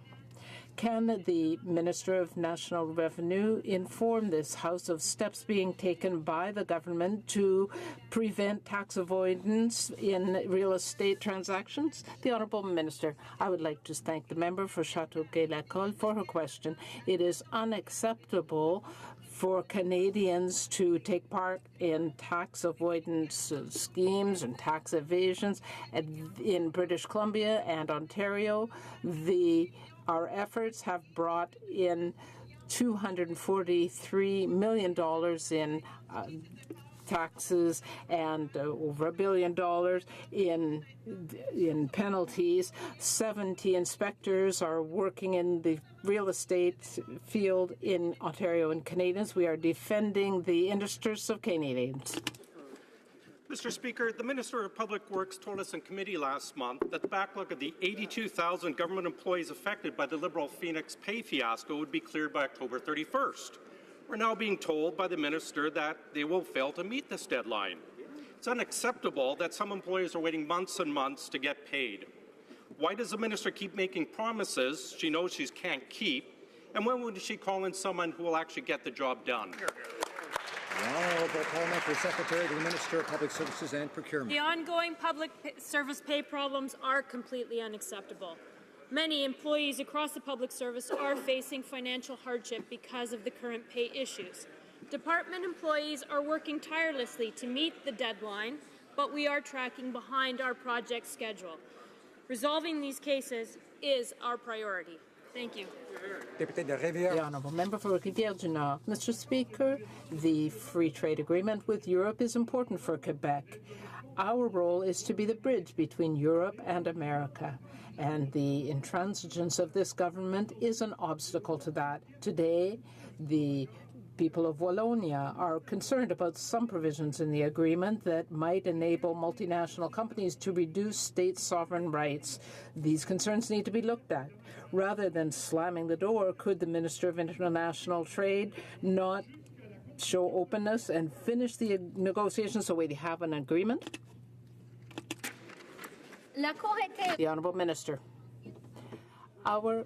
P: Can the Minister of National Revenue inform this House of steps being taken by the government to prevent tax avoidance in real estate transactions? The Honourable Minister, I would like to thank the member for Châteauguay-Lacolle for her question. It is unacceptable for Canadians to take part in tax avoidance schemes and tax evasions. In British Columbia and Ontario, our efforts have brought in $243 million in taxes and over $1 billion in penalties. 70 inspectors are working in the real estate field in Ontario and Canadians. We are defending the interests of Canadians.
V: Mr. Speaker, the Minister of Public Works told us in committee last month that the backlog of the 82,000 government employees affected by the Liberal Phoenix pay fiasco would be cleared by October 31st. We're now being told by the Minister that they will fail to meet this deadline. It's unacceptable that some employees are waiting months and months to get paid. Why does the Minister keep making promises she knows she can't keep? And when will she call in someone who will actually get the job done?
B: The Honourable Parliamentary Secretary to the Minister of Public Services and Procurement.
X: The ongoing public service pay problems are completely unacceptable. Many employees across the public service are facing financial hardship because of the current pay issues. Department employees are working tirelessly to meet the deadline, but we are tracking behind our project schedule. Resolving these cases is our priority. Thank you.
P: The Honourable Member for Rivière-du-Nord. Mr. Speaker, the free trade agreement with Europe is important for Quebec. Our role is to be the bridge between Europe and America, and the intransigence of this government is an obstacle to that. Today, the people of Wallonia are concerned about some provisions in the agreement that might enable multinational companies to reduce state sovereign rights. These concerns need to be looked at. Rather than slamming the door, could the Minister of International Trade not show openness and finish the negotiations so we have an agreement? The Honourable Minister. Our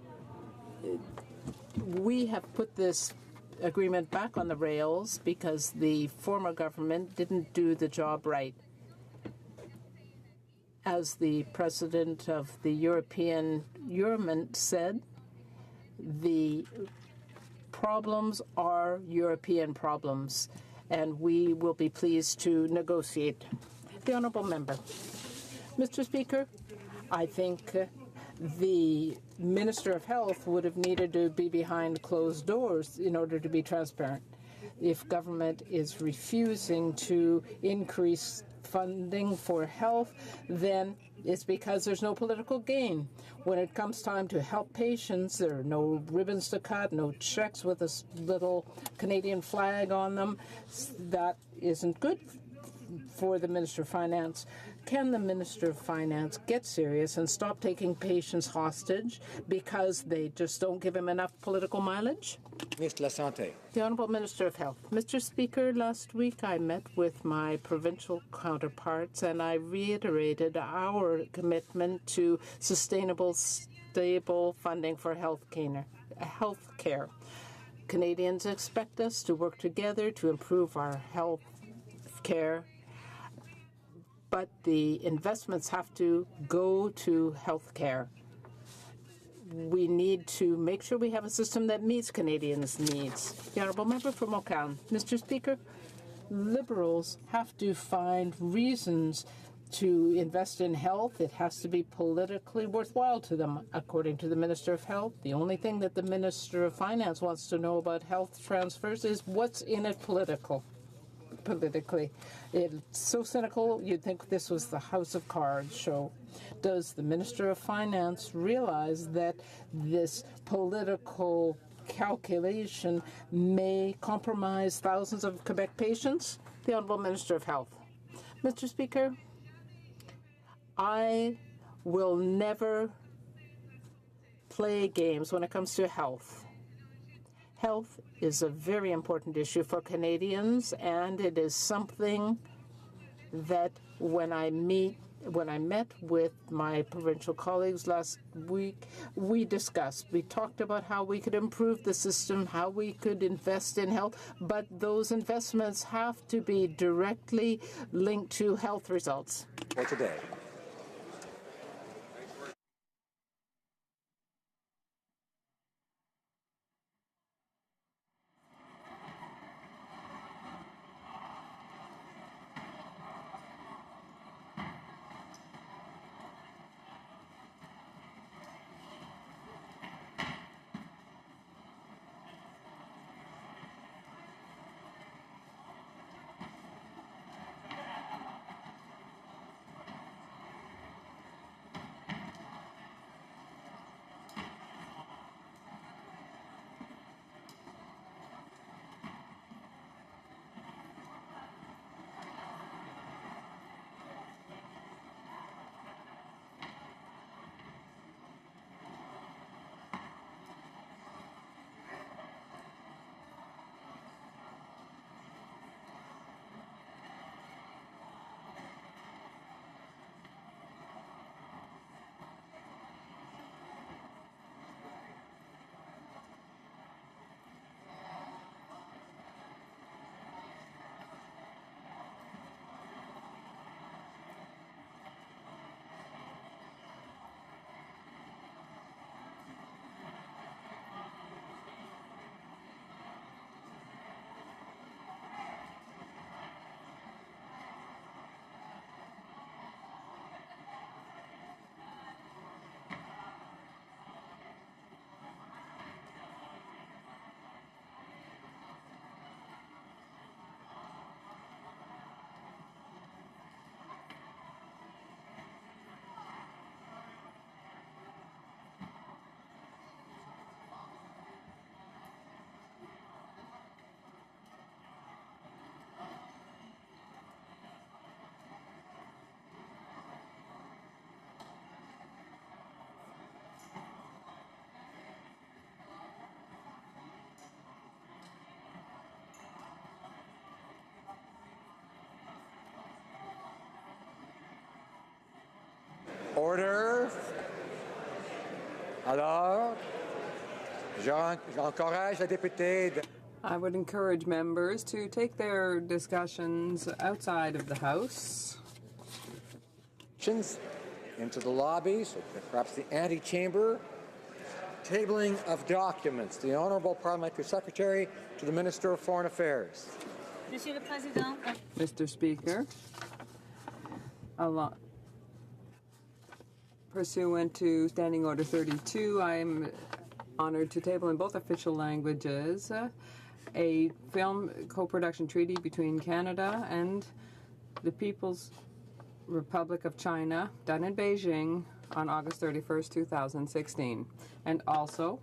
P: We have put this agreement back on the rails because the former government didn't do the job right. As the president of the European Parliament said, the problems are European problems, and we will be pleased to negotiate. The honourable member. Mr. Speaker, I think the Minister of Health would have needed to be behind closed doors in order to be transparent. If government is refusing to increase funding for health, then it's because there's no political gain. When it comes time to help patients, there are no ribbons to cut, no checks with a little Canadian flag on them. That isn't good for the Minister of Finance. Can the Minister of Finance get serious and stop taking patients hostage because they just don't give him enough political mileage?
B: Ministre de la Santé.
P: The Honourable Minister of Health. Mr. Speaker, last week I met with my provincial counterparts and I reiterated our commitment to sustainable, stable funding for health care. Canadians expect us to work together to improve our health care, but the investments have to go to health care. We need to make sure we have a system that meets Canadians' needs. The Honourable Member for Montcalm. Mr. Speaker, Liberals have to find reasons to invest in health. It has to be politically worthwhile to them. According to the Minister of Health, the only thing that the Minister of Finance wants to know about health transfers is what's in it politically. It's so cynical, you'd think this was the House of Cards show. Does the Minister of Finance realize that this political calculation may compromise thousands of Quebec patients? The Honourable Minister of Health. Mr. Speaker, I will never play games when it comes to health. Health is a very important issue for Canadians, and it is something that when I met with my provincial colleagues last week, we discussed. We talked about how we could improve the system, how we could invest in health, but those investments have to be directly linked to health results.
B: For today. Order. Alors, J'encourage les députés.
F: I would encourage members to take their discussions outside of the House.
B: Into the lobbies, or perhaps the antechamber. Tabling of documents. The Honourable Parliamentary Secretary to the Minister of Foreign Affairs.
G: Monsieur le Président.
F: Mr. Speaker, pursuant to Standing Order 32, I am honored to table in both official languages a film co-production treaty between Canada and the People's Republic of China, done in Beijing on August 31st, 2016, and also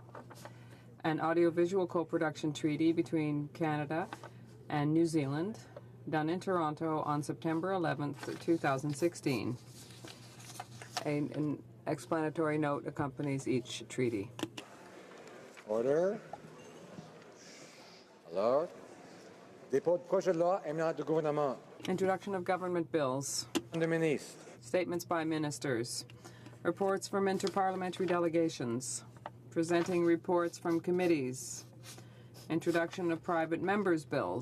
F: an audiovisual co-production treaty between Canada and New Zealand, done in Toronto on September 11th, 2016. An explanatory note accompanies each treaty.
B: Order. Alors, dépôt de projet de loi émanant du gouvernement.
F: Introduction of government bills.
B: The ministre.
F: Statements by ministers. Reports from interparliamentary delegations. Presenting reports from committees. Introduction of private members' bills.